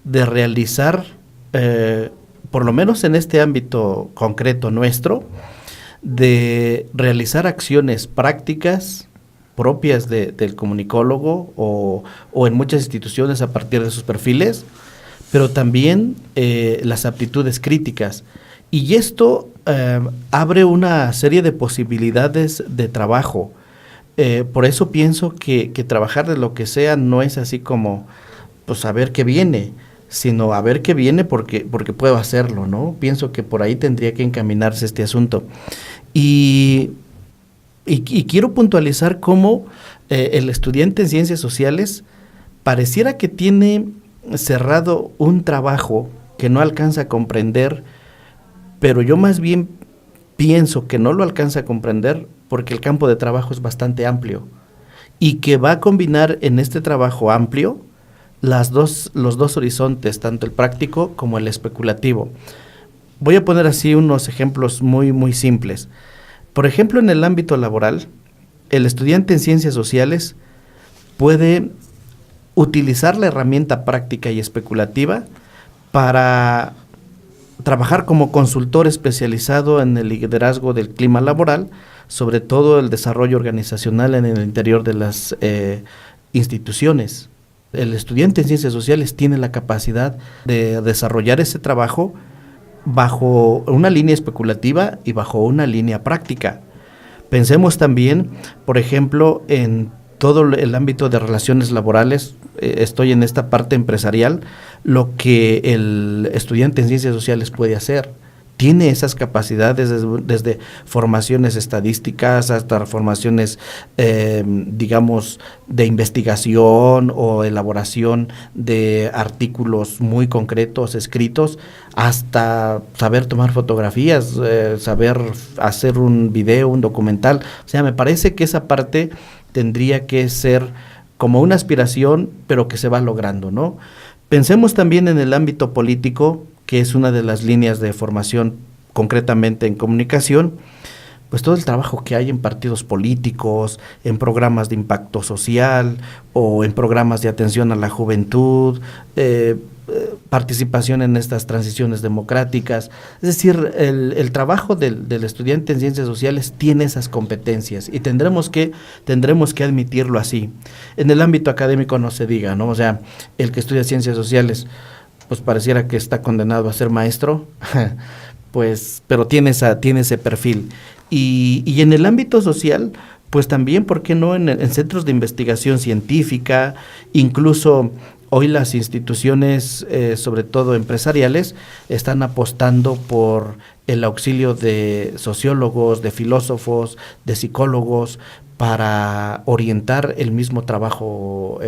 de realizar, por lo menos en este ámbito concreto nuestro, de realizar acciones prácticas propias del comunicólogo o en muchas instituciones a partir de sus perfiles, pero también las aptitudes críticas. Y esto abre una serie de posibilidades de trabajo. Por eso pienso que trabajar de lo que sea no es así como, pues a ver qué viene, sino a ver qué viene porque puedo hacerlo, ¿no? Pienso que por ahí tendría que encaminarse este asunto. Y quiero puntualizar cómo el estudiante en ciencias sociales pareciera que tiene cerrado un trabajo que no alcanza a comprender, pero yo más bien pienso que no lo alcanza a comprender porque el campo de trabajo es bastante amplio y que va a combinar en este trabajo amplio los dos horizontes, tanto el práctico como el especulativo. Voy a poner así unos ejemplos muy, muy simples. Por ejemplo, en el ámbito laboral, el estudiante en ciencias sociales puede utilizar la herramienta práctica y especulativa para trabajar como consultor especializado en el liderazgo del clima laboral, sobre todo el desarrollo organizacional en el interior de las instituciones. El estudiante en ciencias sociales tiene la capacidad de desarrollar ese trabajo bajo una línea especulativa y bajo una línea práctica. Pensemos también, por ejemplo, en todo el ámbito de relaciones laborales. Estoy en esta parte empresarial, lo que el estudiante en ciencias sociales puede hacer. Tiene esas capacidades desde formaciones estadísticas hasta formaciones, digamos, de investigación o elaboración de artículos muy concretos, escritos, hasta saber tomar fotografías, saber hacer un video, un documental. O sea, me parece que esa parte tendría que ser como una aspiración, pero que se va logrando, ¿no? Pensemos también en el ámbito político, que es una de las líneas de formación concretamente en comunicación, pues todo el trabajo que hay en partidos políticos, en programas de impacto social o en programas de atención a la juventud, participación en estas transiciones democráticas. Es decir, el trabajo del estudiante en ciencias sociales tiene esas competencias y tendremos que admitirlo así. En el ámbito académico no se diga, ¿no? O sea, el que estudia ciencias sociales pues pareciera que está condenado a ser maestro, pues, pero tiene ese perfil. Y en el ámbito social, pues también, ¿por qué no? En centros de investigación científica, incluso hoy las instituciones, sobre todo empresariales, están apostando por el auxilio de sociólogos, de filósofos, de psicólogos, para orientar el mismo trabajo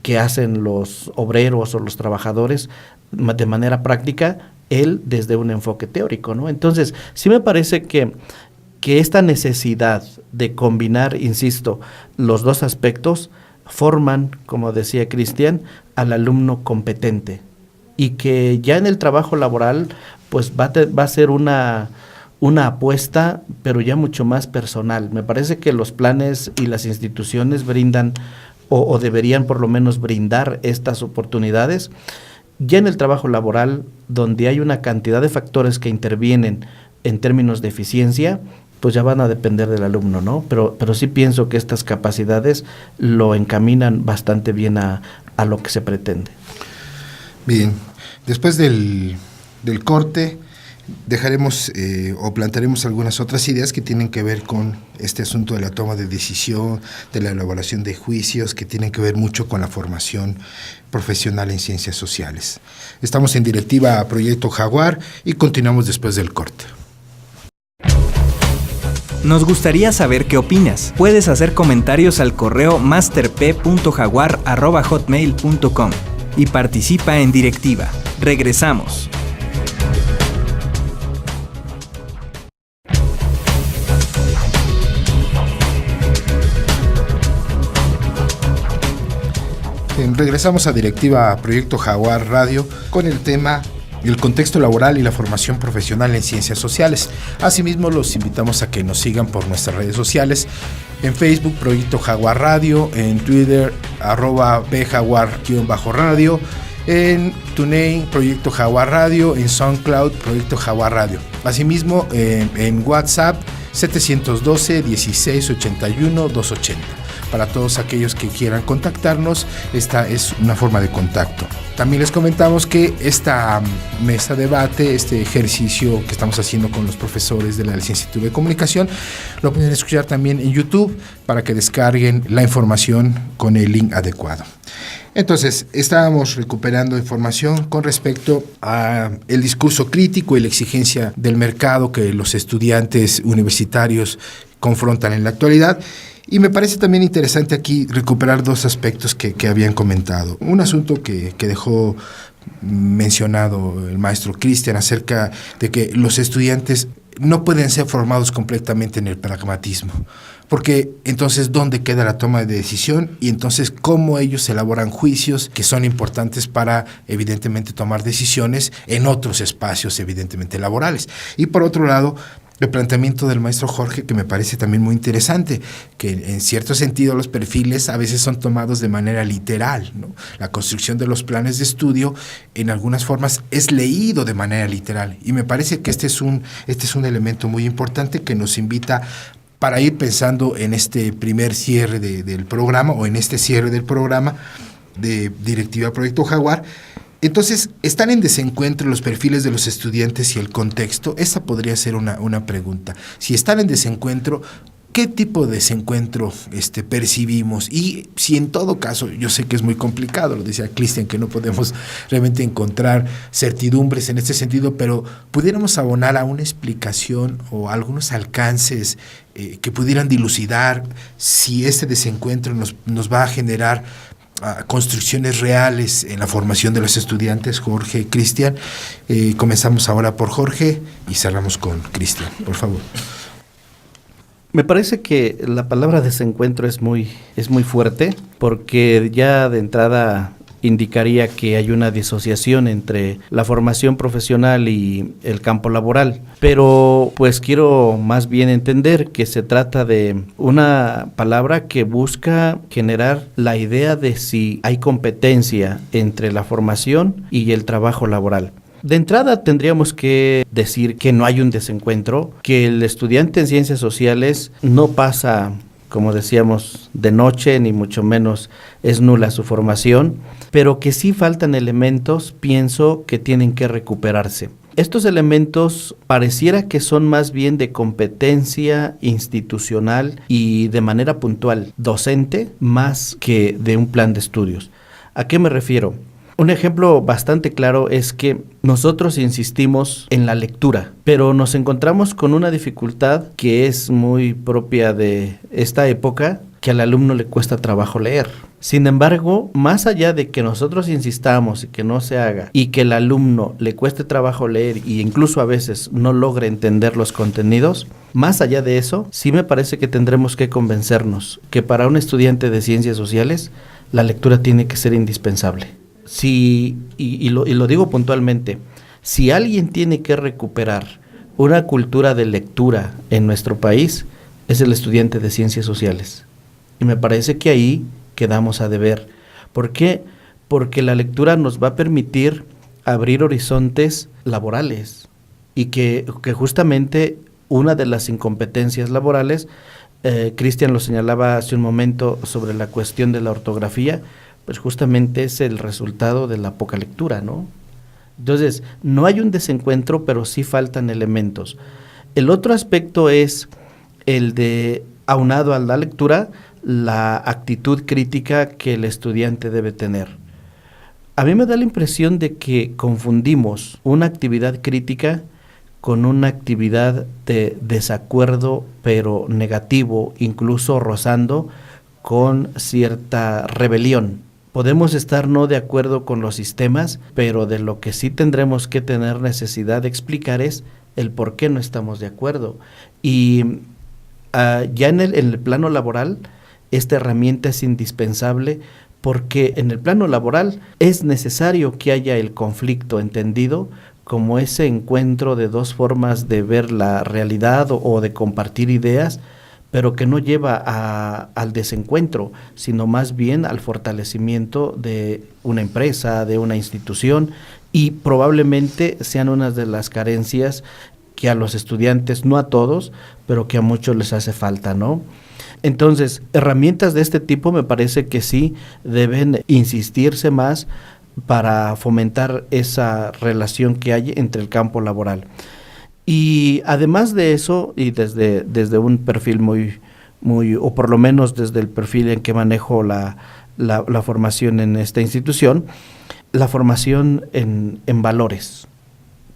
que hacen los obreros o los trabajadores de manera práctica, él desde un enfoque teórico, ¿no? Entonces, sí me parece que esta necesidad de combinar, insisto, los dos aspectos forman, como decía Cristian, al alumno competente y que ya en el trabajo laboral pues va a ser una una apuesta, pero ya mucho más personal. Me parece que los planes y las instituciones brindan o deberían por lo menos brindar estas oportunidades. Ya en el trabajo laboral, donde hay una cantidad de factores que intervienen en términos de eficiencia, pues ya van a depender del alumno, ¿no? Pero sí pienso que estas capacidades lo encaminan bastante bien a lo que se pretende. Bien, después del corte dejaremos o plantearemos algunas otras ideas que tienen que ver con este asunto de la toma de decisión, de la elaboración de juicios, que tienen que ver mucho con la formación profesional en ciencias sociales. Estamos en directiva a Proyecto Jaguar y continuamos después del corte. Nos gustaría saber qué opinas. Puedes hacer comentarios al correo masterp.jaguar@hotmail.com y participa en directiva. Regresamos. Regresamos a directiva a Proyecto Jaguar Radio con el tema el contexto laboral y la formación profesional en ciencias sociales. Asimismo, los invitamos a que nos sigan por nuestras redes sociales. En Facebook, Proyecto Jaguar Radio, en Twitter, @bjaguar_radio, en TuneIn, Proyecto Jaguar Radio, en SoundCloud, Proyecto Jaguar Radio. Asimismo, en WhatsApp, 712-1681-280. Para todos aquellos que quieran contactarnos, esta es una forma de contacto. También les comentamos que esta mesa de debate, este ejercicio que estamos haciendo con los profesores de la licenciatura de comunicación, lo pueden escuchar también en YouTube para que descarguen la información con el link adecuado. Entonces, estábamos recuperando información con respecto a el discurso crítico y la exigencia del mercado que los estudiantes universitarios confrontan en la actualidad. Y me parece también interesante aquí recuperar dos aspectos que habían comentado. Un asunto que dejó mencionado el maestro Cristian acerca de que los estudiantes no pueden ser formados completamente en el pragmatismo, porque entonces ¿dónde queda la toma de decisión? Y entonces ¿cómo ellos elaboran juicios que son importantes para evidentemente tomar decisiones en otros espacios evidentemente laborales? Y por otro lado, el planteamiento del maestro Jorge, que me parece también muy interesante, que en cierto sentido los perfiles a veces son tomados de manera literal, ¿no? La construcción de los planes de estudio en algunas formas es leído de manera literal, y me parece que este es un elemento muy importante que nos invita para ir pensando en este primer cierre del programa, o en este cierre del programa de Directiva Proyecto Jaguar. Entonces, ¿están en desencuentro los perfiles de los estudiantes y el contexto? Esa podría ser una pregunta. Si están en desencuentro, ¿qué tipo de desencuentro percibimos? Y si en todo caso, yo sé que es muy complicado, lo decía Cristian, que no podemos realmente encontrar certidumbres en este sentido, pero pudiéramos abonar a una explicación o a algunos alcances que pudieran dilucidar si este desencuentro nos va a generar construcciones reales en la formación de los estudiantes. Jorge, Cristian, comenzamos ahora por Jorge y cerramos con Cristian, por favor. Me parece que la palabra desencuentro es muy fuerte, porque ya de entrada indicaría que hay una disociación entre la formación profesional y el campo laboral, pero pues quiero más bien entender que se trata de una palabra que busca generar la idea de si hay competencia entre la formación y el trabajo laboral. De entrada tendríamos que decir que no hay un desencuentro, que el estudiante en ciencias sociales no pasa, como decíamos, de noche, ni mucho menos es nula su formación, pero que sí faltan elementos, pienso, que tienen que recuperarse. Estos elementos pareciera que son más bien de competencia institucional y de manera puntual docente, más que de un plan de estudios. ¿A qué me refiero? Un ejemplo bastante claro es que nosotros insistimos en la lectura, pero nos encontramos con una dificultad que es muy propia de esta época, que al alumno le cuesta trabajo leer. Sin embargo, más allá de que nosotros insistamos y que no se haga, y que el alumno le cueste trabajo leer e incluso a veces no logre entender los contenidos, más allá de eso, sí me parece que tendremos que convencernos que para un estudiante de ciencias sociales, la lectura tiene que ser indispensable. Y lo digo puntualmente, si alguien tiene que recuperar una cultura de lectura en nuestro país es el estudiante de ciencias sociales. Y me parece que ahí quedamos a deber. ¿Por qué? Porque la lectura nos va a permitir abrir horizontes laborales y que justamente una de las incompetencias laborales, Cristian lo señalaba hace un momento sobre la cuestión de la ortografía, pues justamente es el resultado de la poca lectura, ¿no? Entonces, no hay un desencuentro, pero sí faltan elementos. El otro aspecto es el de, aunado a la lectura, la actitud crítica que el estudiante debe tener. A mí me da la impresión de que confundimos una actividad crítica con una actividad de desacuerdo, pero negativo, incluso rozando con cierta rebelión. Podemos estar no de acuerdo con los sistemas, pero de lo que sí tendremos que tener necesidad de explicar es el por qué no estamos de acuerdo. Y ya en el plano laboral, esta herramienta es indispensable porque en el plano laboral es necesario que haya el conflicto entendido como ese encuentro de dos formas de ver la realidad o de compartir ideas, pero que no lleva al desencuentro, sino más bien al fortalecimiento de una empresa, de una institución, y probablemente sean unas de las carencias que a los estudiantes, no a todos, pero que a muchos les hace falta, ¿no? Entonces, herramientas de este tipo me parece que sí deben insistirse más para fomentar esa relación que hay entre el campo laboral. Y además de eso, y desde un perfil muy, o por lo menos desde el perfil en que manejo la formación en esta institución, la formación en valores,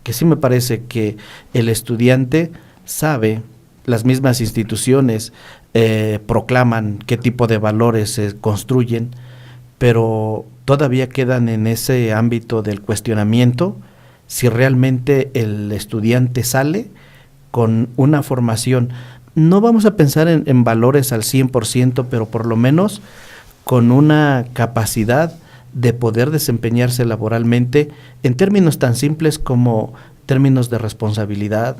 que sí me parece que el estudiante sabe, las mismas instituciones proclaman qué tipo de valores se construyen, pero todavía quedan en ese ámbito del cuestionamiento si realmente el estudiante sale con una formación. No vamos a pensar en valores al 100%, pero por lo menos con una capacidad de poder desempeñarse laboralmente en términos tan simples como términos de responsabilidad,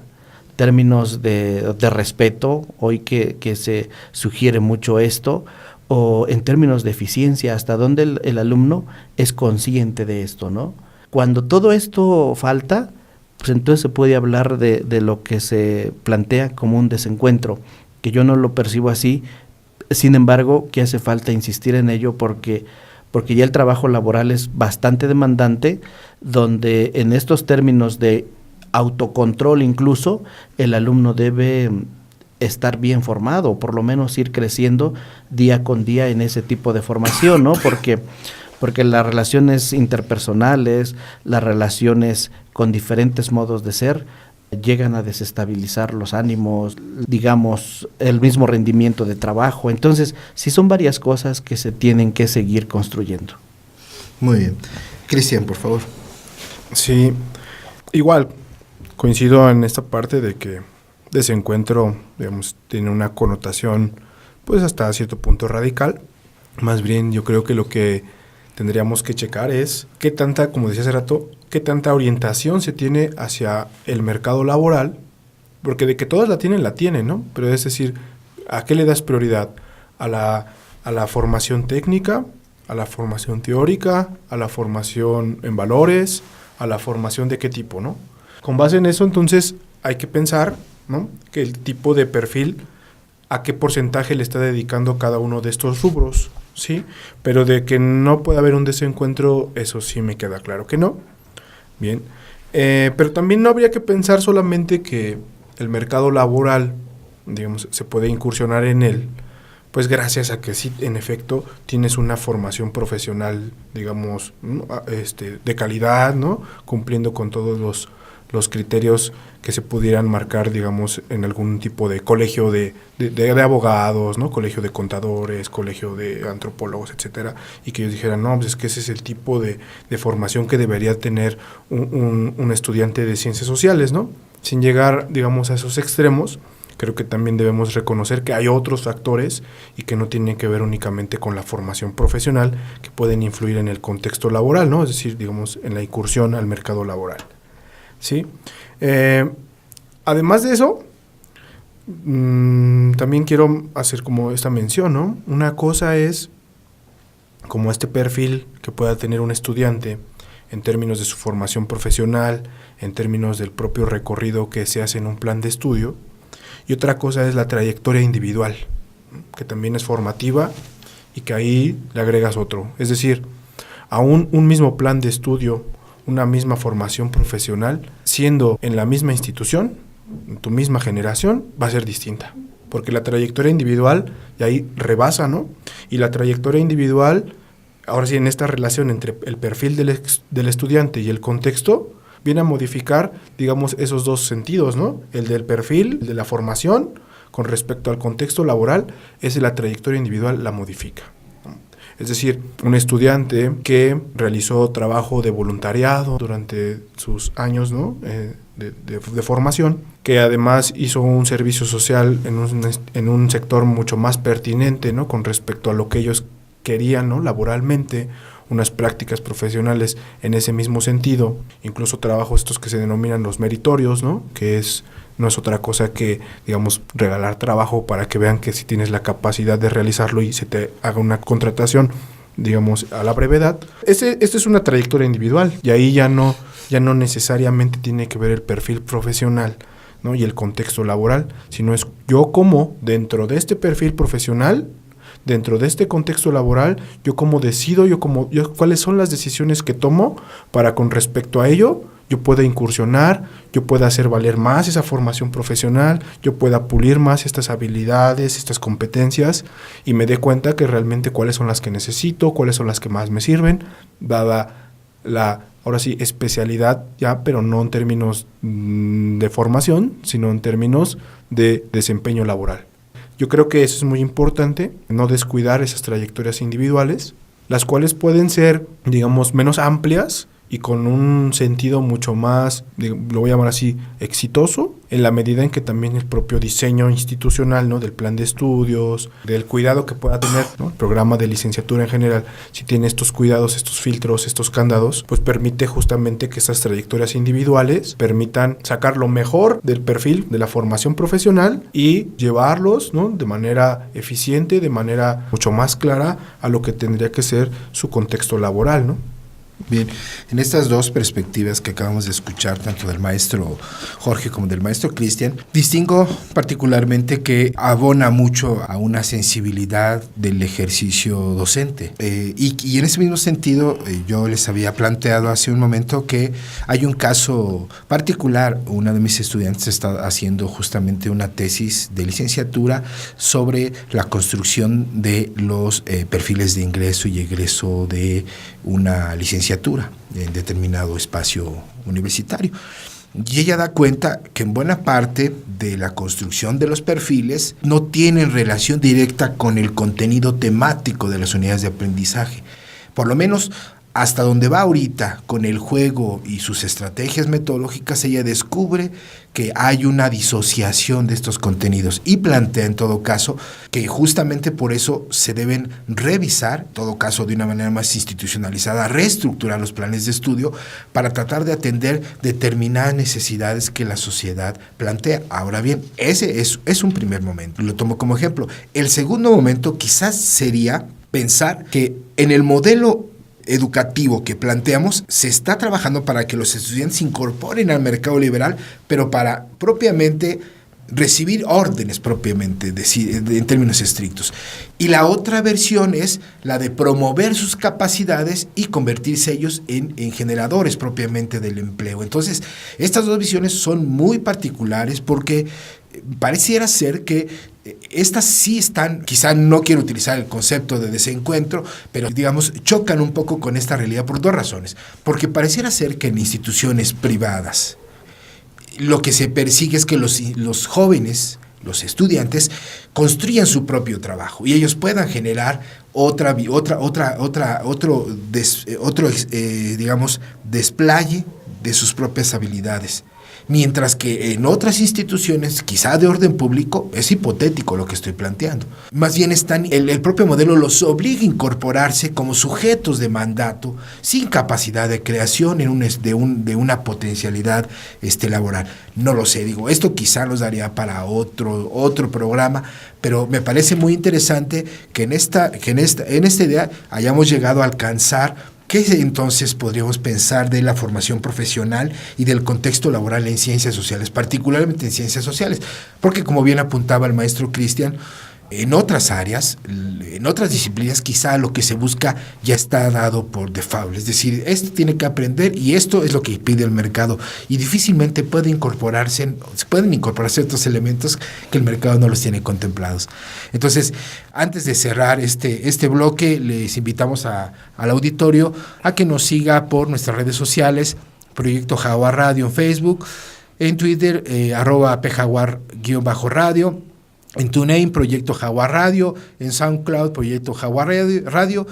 términos de respeto, hoy que se sugiere mucho esto, o en términos de eficiencia, hasta donde el alumno es consciente de esto, ¿no? Cuando todo esto falta, pues entonces se puede hablar de lo que se plantea como un desencuentro, que yo no lo percibo así, sin embargo, que hace falta insistir en ello porque ya el trabajo laboral es bastante demandante, donde en estos términos de autocontrol incluso, el alumno debe estar bien formado, o por lo menos ir creciendo día con día en ese tipo de formación, ¿no? Porque las relaciones interpersonales, las relaciones con diferentes modos de ser, llegan a desestabilizar los ánimos, digamos, el mismo rendimiento de trabajo. Entonces, sí son varias cosas que se tienen que seguir construyendo. Muy bien. Cristian, por favor. Sí, igual, coincido en esta parte de que desencuentro, digamos, tiene una connotación, pues hasta cierto punto radical. Más bien, yo creo que lo que tendríamos que checar es qué tanta, como decía hace rato, qué tanta orientación se tiene hacia el mercado laboral, porque de que todas la tienen, ¿no? Pero es decir, ¿a qué le das prioridad? ¿A la formación técnica? ¿A la formación teórica? ¿A la formación en valores? ¿A la formación de qué tipo, no? Con base en eso, entonces, hay que pensar, ¿no?, que el tipo de perfil, a qué porcentaje le está dedicando cada uno de estos rubros, ¿sí? Pero de que no puede haber un desencuentro, eso sí me queda claro que no. Bien. Pero también no habría que pensar solamente que el mercado laboral, digamos, se puede incursionar en él, pues gracias a que sí, en efecto, tienes una formación profesional, digamos, de calidad, ¿no?, cumpliendo con todos los criterios que se pudieran marcar, digamos, en algún tipo de colegio de abogados, ¿no?, colegio de contadores, colegio de antropólogos, etcétera, y que ellos dijeran, no, pues es que ese es el tipo de formación que debería tener un estudiante de ciencias sociales, ¿no? Sin llegar, digamos, a esos extremos, creo que también debemos reconocer que hay otros factores y que no tienen que ver únicamente con la formación profesional que pueden influir en el contexto laboral, ¿no? Es decir, digamos, en la incursión al mercado laboral. ¿Sí? Además de eso, también quiero hacer como esta mención, ¿no? Una cosa es como este perfil que pueda tener un estudiante en términos de su formación profesional, en términos del propio recorrido que se hace en un plan de estudio, y otra cosa es la trayectoria individual, que también es formativa y que ahí le agregas otro. Es decir, a un mismo plan de estudio, una misma formación profesional, siendo en la misma institución, en tu misma generación, va a ser distinta. Porque la trayectoria individual, y ahí rebasa, ¿no? Y la trayectoria individual, ahora sí, en esta relación entre el perfil del estudiante y el contexto, viene a modificar, digamos, esos dos sentidos, ¿no? El del perfil, el de la formación, con respecto al contexto laboral, es la trayectoria individual la modifica. Es decir, un estudiante que realizó trabajo de voluntariado durante sus años, ¿no? de formación, que además hizo un servicio social en un sector mucho más pertinente, ¿no? Con respecto a lo que ellos querían, ¿no? Laboralmente, unas prácticas profesionales en ese mismo sentido, incluso trabajos estos que se denominan los meritorios, ¿no? Que no es otra cosa que, digamos, regalar trabajo para que vean que si tienes la capacidad de realizarlo y se te haga una contratación, digamos, a la brevedad. Esta es una trayectoria individual y ahí ya no necesariamente tiene que ver el perfil profesional, ¿no? Y el contexto laboral, sino es yo como dentro de este perfil profesional, dentro de este contexto laboral, yo cómo decido, cuáles son las decisiones que tomo para con respecto a ello yo pueda incursionar, yo pueda hacer valer más esa formación profesional, yo pueda pulir más estas habilidades, estas competencias y me dé cuenta que realmente cuáles son las que necesito, cuáles son las que más me sirven, dada la, ahora sí, especialidad ya, pero no en términos de formación, sino en términos de desempeño laboral. Yo creo que eso es muy importante, no descuidar esas trayectorias individuales, las cuales pueden ser, digamos, menos amplias y con un sentido mucho más, lo voy a llamar así, exitoso, en la medida en que también el propio diseño institucional, ¿no? Del plan de estudios, del cuidado que pueda tener, ¿no? El programa de licenciatura en general, si tiene estos cuidados, estos filtros, estos candados, pues permite justamente que estas trayectorias individuales permitan sacar lo mejor del perfil de la formación profesional y llevarlos, ¿no? De manera eficiente, de manera mucho más clara a lo que tendría que ser su contexto laboral, ¿no? Bien, en estas dos perspectivas que acabamos de escuchar, tanto del maestro Jorge como del maestro Cristian, distingo particularmente que abona mucho a una sensibilidad del ejercicio docente. Y en ese mismo sentido, yo les había planteado hace un momento que hay un caso particular. Una de mis estudiantes está haciendo justamente una tesis de licenciatura sobre la construcción de los perfiles de ingreso y egreso de una licenciatura en determinado espacio universitario. Y ella da cuenta que en buena parte de la construcción de los perfiles no tienen relación directa con el contenido temático de las unidades de aprendizaje. Por lo menos hasta donde va ahorita con el juego y sus estrategias metodológicas, ella descubre que hay una disociación de estos contenidos y plantea en todo caso que justamente por eso se deben revisar, en todo caso de una manera más institucionalizada, reestructurar los planes de estudio para tratar de atender determinadas necesidades que la sociedad plantea. Ahora bien, ese es un primer momento, lo tomo como ejemplo. El segundo momento quizás sería pensar que en el modelo educativo que planteamos, se está trabajando para que los estudiantes se incorporen al mercado liberal, pero para propiamente recibir órdenes propiamente, en términos estrictos. Y la otra versión es la de promover sus capacidades y convertirse ellos en generadores propiamente del empleo. Entonces, estas dos visiones son muy particulares porque pareciera ser que estas sí están, quizá no quiero utilizar el concepto de desencuentro, pero digamos chocan un poco con esta realidad por dos razones. Porque pareciera ser que en instituciones privadas lo que se persigue es que los jóvenes, los estudiantes, construyan su propio trabajo y ellos puedan generar digamos, desplaye de sus propias habilidades. Mientras que en otras instituciones, quizá de orden público, es hipotético lo que estoy planteando. Más bien el propio modelo los obliga a incorporarse como sujetos de mandato sin capacidad de creación de una potencialidad laboral. No lo sé, digo, esto quizá nos daría para otro programa, pero me parece muy interesante que en esta idea hayamos llegado a alcanzar. ¿Qué entonces podríamos pensar de la formación profesional y del contexto laboral en ciencias sociales, particularmente en ciencias sociales? Porque como bien apuntaba el maestro Cristian, en otras áreas, en otras disciplinas, quizá lo que se busca ya está dado por default. Es decir, esto tiene que aprender y esto es lo que pide el mercado. Y difícilmente pueden incorporarse otros elementos que el mercado no los tiene contemplados. Entonces, antes de cerrar este bloque, les invitamos al auditorio a que nos siga por nuestras redes sociales, Proyecto Jaguar Radio en Facebook, en Twitter, @pjaguar_radio, en TuneIn, Proyecto Jaguar Radio, en SoundCloud, Proyecto Jaguar Radio,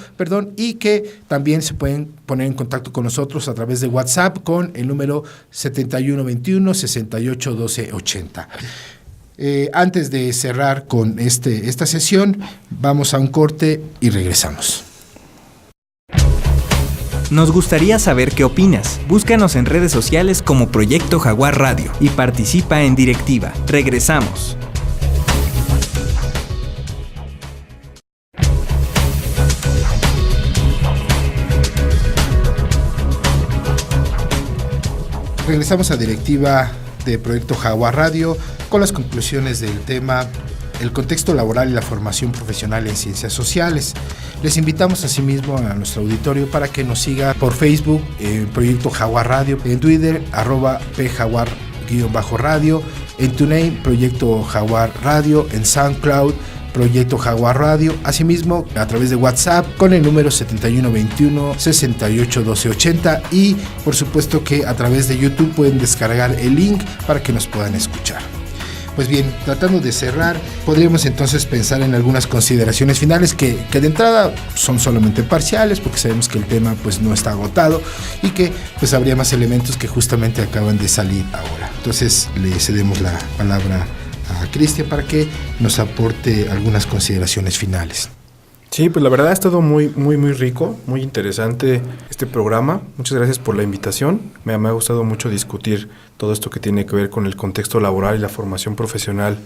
y que también se pueden poner en contacto con nosotros a través de WhatsApp con el número 7121-681280. Antes de cerrar con esta sesión, vamos a un corte y regresamos. Nos gustaría saber qué opinas. Búscanos en redes sociales como Proyecto Jaguar Radio y participa en Directiva. Regresamos. Regresamos a Directiva de Proyecto Jaguar Radio con las conclusiones del tema el contexto laboral y la formación profesional en ciencias sociales. Les invitamos asimismo a nuestro auditorio para que nos siga por Facebook, Proyecto Jaguar Radio, en Twitter, @pjaguar_radio, en TuneIn, Proyecto Jaguar Radio, en SoundCloud, Proyecto Jaguar Radio, asimismo a través de WhatsApp con el número 7121-681280 y por supuesto que a través de YouTube pueden descargar el link para que nos puedan escuchar. Pues bien, tratando de cerrar, podríamos entonces pensar en algunas consideraciones finales que de entrada son solamente parciales porque sabemos que el tema pues no está agotado y que pues habría más elementos que justamente acaban de salir ahora. Entonces le cedemos la palabra a Cristian para que nos aporte algunas consideraciones finales. Sí, pues la verdad ha estado muy rico, muy interesante este programa. Muchas gracias por la invitación. Me ha gustado mucho discutir todo esto que tiene que ver con el contexto laboral y la formación profesional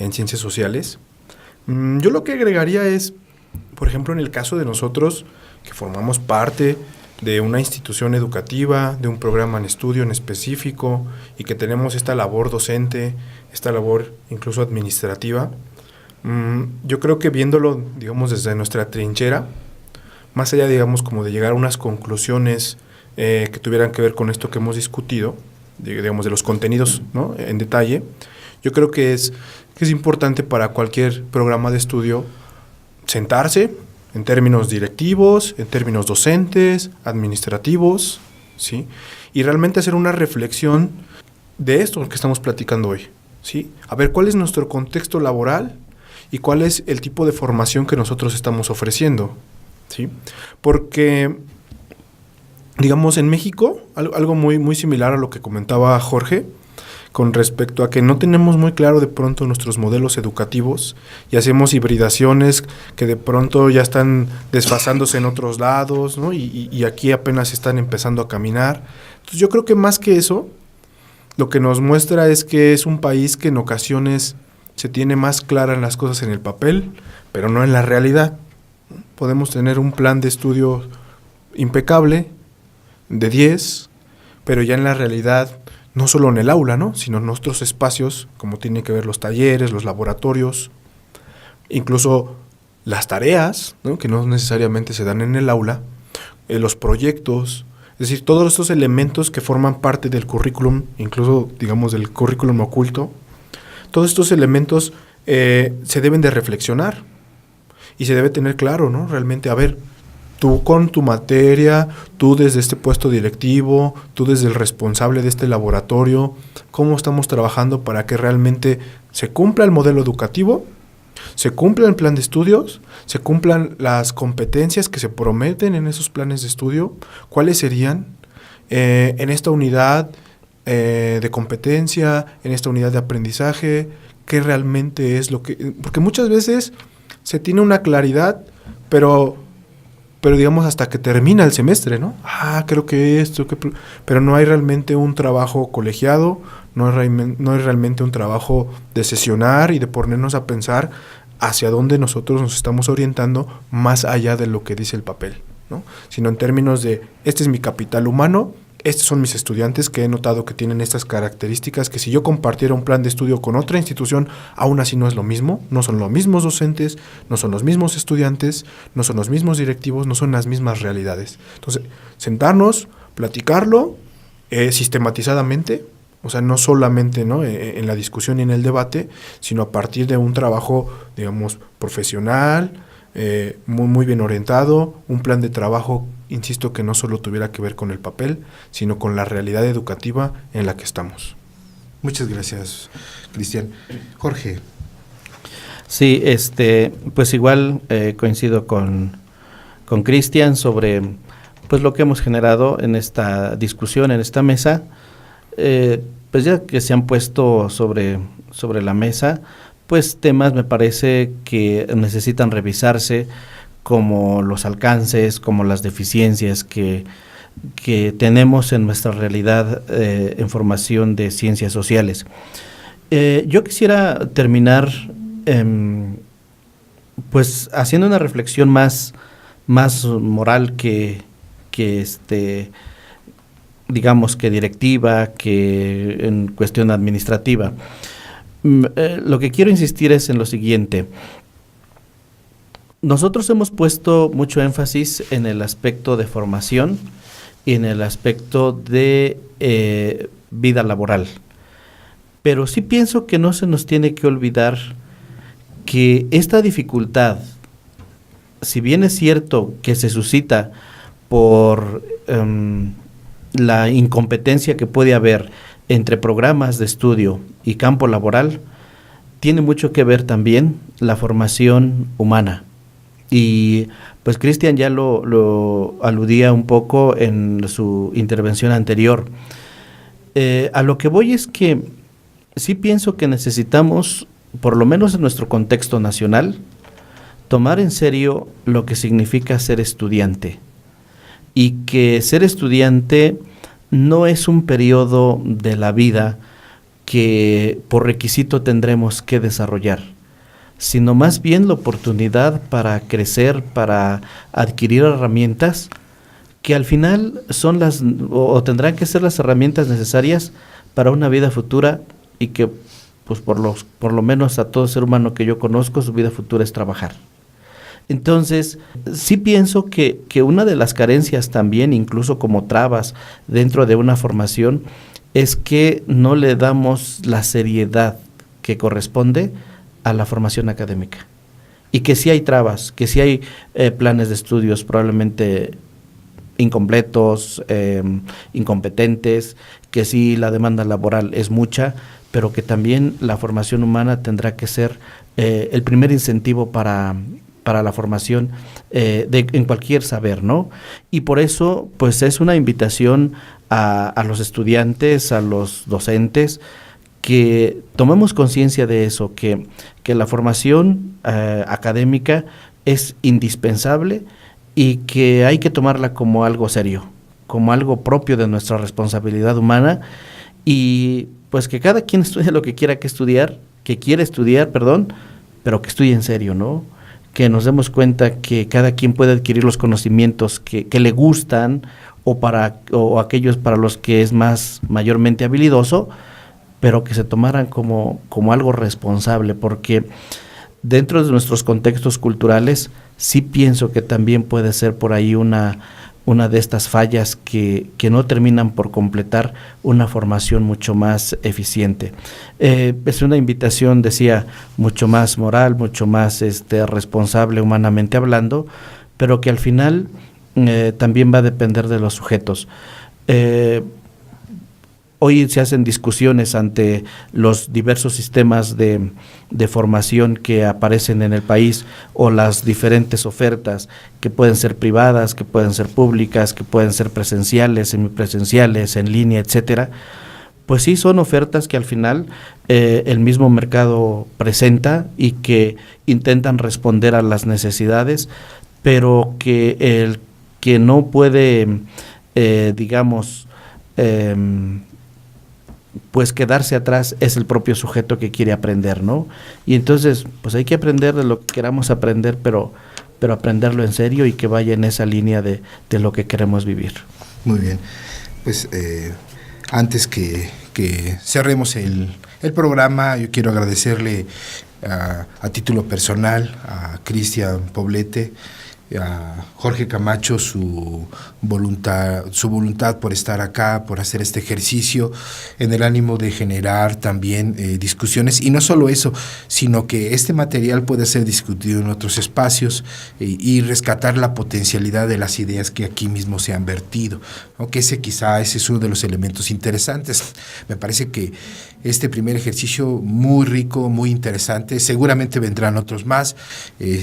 en ciencias sociales. Yo lo que agregaría es, por ejemplo, en el caso de nosotros, que formamos parte de una institución educativa, de un programa en estudio en específico y que tenemos esta labor docente, esta labor incluso administrativa, yo creo que viéndolo, digamos, desde nuestra trinchera, más allá, digamos, como de llegar a unas conclusiones que tuvieran que ver con esto que hemos discutido, digamos, de los contenidos, ¿no?, en detalle, yo creo que es importante para cualquier programa de estudio sentarse en términos directivos, en términos docentes, administrativos, ¿sí?, y realmente hacer una reflexión de esto que estamos platicando hoy, ¿sí? A ver, ¿cuál es nuestro contexto laboral y cuál es el tipo de formación que nosotros estamos ofreciendo? ¿Sí? Porque, digamos, en México, algo muy similar a lo que comentaba Jorge, con respecto a que no tenemos muy claro de pronto nuestros modelos educativos y hacemos hibridaciones que de pronto ya están desfasándose en otros lados, ¿no? Y aquí apenas están empezando a caminar. Entonces yo creo que más que eso, lo que nos muestra es que es un país que en ocasiones se tiene más claras las cosas en el papel, pero no en la realidad. Podemos tener un plan de estudio impecable, de 10, pero ya en la realidad, no solo en el aula, ¿no?, sino en otros espacios, como tienen que ver los talleres, los laboratorios, incluso las tareas, ¿no?, que no necesariamente se dan en el aula, los proyectos, es decir, todos estos elementos que forman parte del currículum, incluso, digamos, del currículum oculto, todos estos elementos se deben de reflexionar y se debe tener claro, ¿no?, realmente, a ver, tú con tu materia, tú desde este puesto directivo, tú desde el responsable de este laboratorio, cómo estamos trabajando para que realmente se cumpla el modelo educativo, se cumpla el plan de estudios, se cumplan las competencias que se prometen en esos planes de estudio, cuáles serían, en esta unidad de competencia, en esta unidad de aprendizaje, qué realmente es lo que... Porque muchas veces se tiene una claridad, pero digamos hasta que termina el semestre, ¿no? Creo que esto, pero no hay realmente un trabajo colegiado, no hay realmente un trabajo de sesionar y de ponernos a pensar hacia dónde nosotros nos estamos orientando más allá de lo que dice el papel, ¿no? Sino en términos de, este es mi capital humano, estos son mis estudiantes que he notado que tienen estas características, que si yo compartiera un plan de estudio con otra institución, aún así no es lo mismo, no son los mismos docentes, no son los mismos estudiantes, no son los mismos directivos, no son las mismas realidades. Entonces, sentarnos, platicarlo sistematizadamente, o sea, no solamente, ¿no?, en la discusión y en el debate, sino a partir de un trabajo, digamos, profesional, muy bien orientado, un plan de trabajo, insisto, que no solo tuviera que ver con el papel, sino con la realidad educativa en la que estamos. Muchas gracias, Cristian. Jorge. Sí, pues igual coincido con Cristian sobre pues lo que hemos generado en esta discusión, en esta mesa. Pues ya que se han puesto sobre la mesa, pues temas me parece que necesitan revisarse, como los alcances, como las deficiencias que tenemos en nuestra realidad en formación de ciencias sociales. Yo quisiera terminar pues haciendo una reflexión más moral que digamos que directiva, que en cuestión administrativa. Lo que quiero insistir es en lo siguiente. Nosotros hemos puesto mucho énfasis en el aspecto de formación y en el aspecto de vida laboral. Pero sí pienso que no se nos tiene que olvidar que esta dificultad, si bien es cierto que se suscita por la incompetencia que puede haber entre programas de estudio y campo laboral, tiene mucho que ver también la formación humana. Y pues Cristian ya lo aludía un poco en su intervención anterior. A lo que voy es que sí pienso que necesitamos, por lo menos en nuestro contexto nacional, tomar en serio lo que significa ser estudiante. Y que ser estudiante no es un periodo de la vida que por requisito tendremos que desarrollar, sino más bien la oportunidad para crecer, para adquirir herramientas que al final son o tendrán que ser las herramientas necesarias para una vida futura, y que pues por lo menos a todo ser humano que yo conozco, su vida futura es trabajar. Entonces, sí pienso que una de las carencias también, incluso como trabas dentro de una formación, es que no le damos la seriedad que corresponde a la formación académica. Y que sí hay trabas, que sí hay planes de estudios probablemente incompletos, incompetentes, que sí la demanda laboral es mucha, pero que también la formación humana tendrá que ser el primer incentivo para la formación en cualquier saber, ¿no? Y por eso, pues es una invitación a los estudiantes, a los docentes, que tomemos conciencia de eso, que la formación académica es indispensable y que hay que tomarla como algo serio, como algo propio de nuestra responsabilidad humana, y pues que cada quien estudie lo que quiera estudiar, pero que estudie en serio, ¿no? Que nos demos cuenta que cada quien puede adquirir los conocimientos que le gustan o aquellos para los que es mayormente habilidoso, pero que se tomaran como algo responsable, porque dentro de nuestros contextos culturales sí pienso que también puede ser por ahí una de estas fallas que no terminan por completar una formación mucho más eficiente. Es una invitación, decía, mucho más moral, mucho más responsable humanamente hablando, pero que al final Hoy se hacen discusiones ante los diversos sistemas de formación que aparecen en el país o las diferentes ofertas que pueden ser privadas, que pueden ser públicas, que pueden ser presenciales, semipresenciales, en línea, etcétera. Pues sí, son ofertas que al final el mismo mercado presenta y que intentan responder a las necesidades, pero que el que no puede, pues quedarse atrás es el propio sujeto que quiere aprender, ¿no? Y entonces, pues hay que aprender de lo que queramos aprender, pero aprenderlo en serio y que vaya en esa línea de lo que queremos vivir. Muy bien. Pues antes que cerremos el programa, yo quiero agradecerle a título personal a Cristian Poblete, a Jorge Camacho su voluntad por estar acá, por hacer este ejercicio, en el ánimo de generar también discusiones, y no solo eso, sino que este material puede ser discutido en otros espacios y rescatar la potencialidad de las ideas que aquí mismo se han vertido, ¿no? Que ese es uno de los elementos interesantes. Me parece que este primer ejercicio muy rico, muy interesante, seguramente vendrán otros más.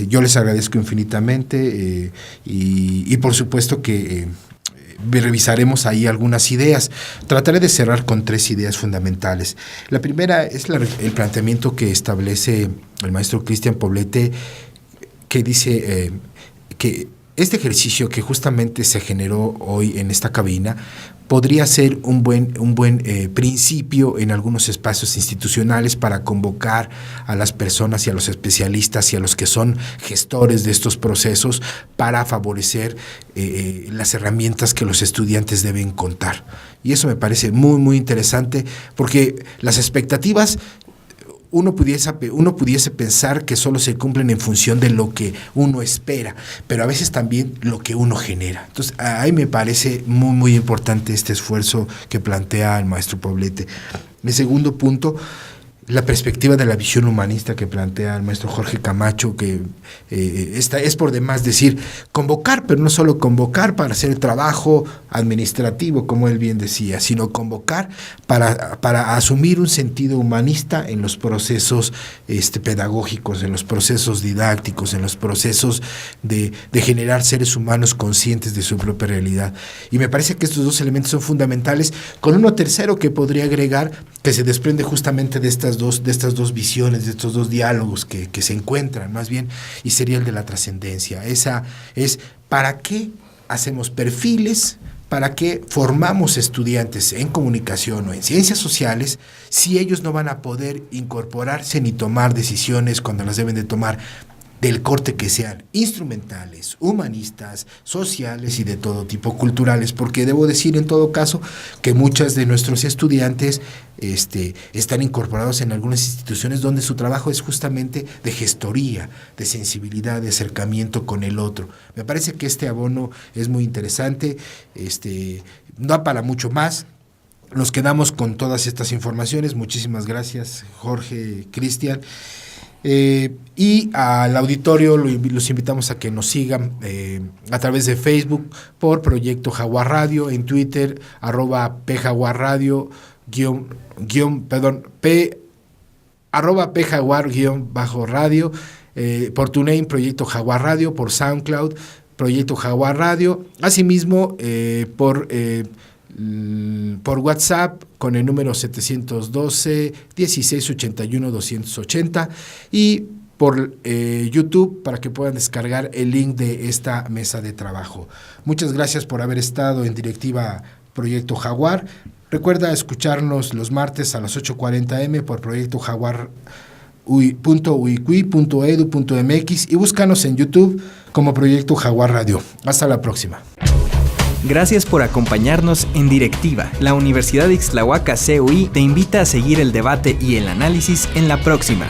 Yo les agradezco infinitamente y por supuesto que revisaremos ahí algunas ideas. Trataré de cerrar con 3 ideas fundamentales. La primera es el planteamiento que establece el maestro Cristian Poblete, que dice que este ejercicio que justamente se generó hoy en esta cabina podría ser un buen principio en algunos espacios institucionales para convocar a las personas y a los especialistas y a los que son gestores de estos procesos para favorecer las herramientas que los estudiantes deben contar. Y eso me parece muy, muy interesante, porque las expectativas uno pudiese pensar que solo se cumplen en función de lo que uno espera, pero a veces también lo que uno genera. Entonces, ahí me parece muy, muy importante este esfuerzo que plantea el maestro Poblete. Mi segundo punto, la perspectiva de la visión humanista que plantea el maestro Jorge Camacho, que es por demás decir convocar, pero no solo convocar para hacer el trabajo administrativo, como él bien decía, sino convocar para asumir un sentido humanista en los procesos pedagógicos, en los procesos didácticos, en los procesos de generar seres humanos conscientes de su propia realidad. Y me parece que estos 2 elementos son fundamentales, con uno tercero que podría agregar, que se desprende justamente de estas dos visiones, de estos 2 diálogos que se encuentran más bien, y sería el de la trascendencia. Esa es, ¿para qué hacemos perfiles? ¿Para qué formamos estudiantes en comunicación o en ciencias sociales si ellos no van a poder incorporarse ni tomar decisiones cuando las deben de tomar, del corte que sean instrumentales, humanistas, sociales y de todo tipo, culturales? Porque debo decir en todo caso que muchas de nuestros estudiantes están incorporados en algunas instituciones donde su trabajo es justamente de gestoría, de sensibilidad, de acercamiento con el otro. Me parece que este abono es muy interesante, no da para mucho más. Nos quedamos con todas estas informaciones. Muchísimas gracias, Jorge, Cristian. Y al auditorio los invitamos a que nos sigan a través de Facebook por Proyecto Jaguar Radio, en Twitter @pjaguarradio @pjaguar_radio, por TuneIn Proyecto Jaguar Radio, por SoundCloud Proyecto Jaguar Radio, asimismo por WhatsApp con el número 712-1681-280 y por YouTube para que puedan descargar el link de esta mesa de trabajo. Muchas gracias por haber estado en Directiva Proyecto Jaguar. Recuerda escucharnos los martes a las 8:40 m por Proyecto Jaguar.uiqui.edu.mx y búscanos en YouTube como Proyecto Jaguar Radio. Hasta la próxima. Gracias por acompañarnos en Directiva. La Universidad de Ixtlahuaca CUI te invita a seguir el debate y el análisis en la próxima.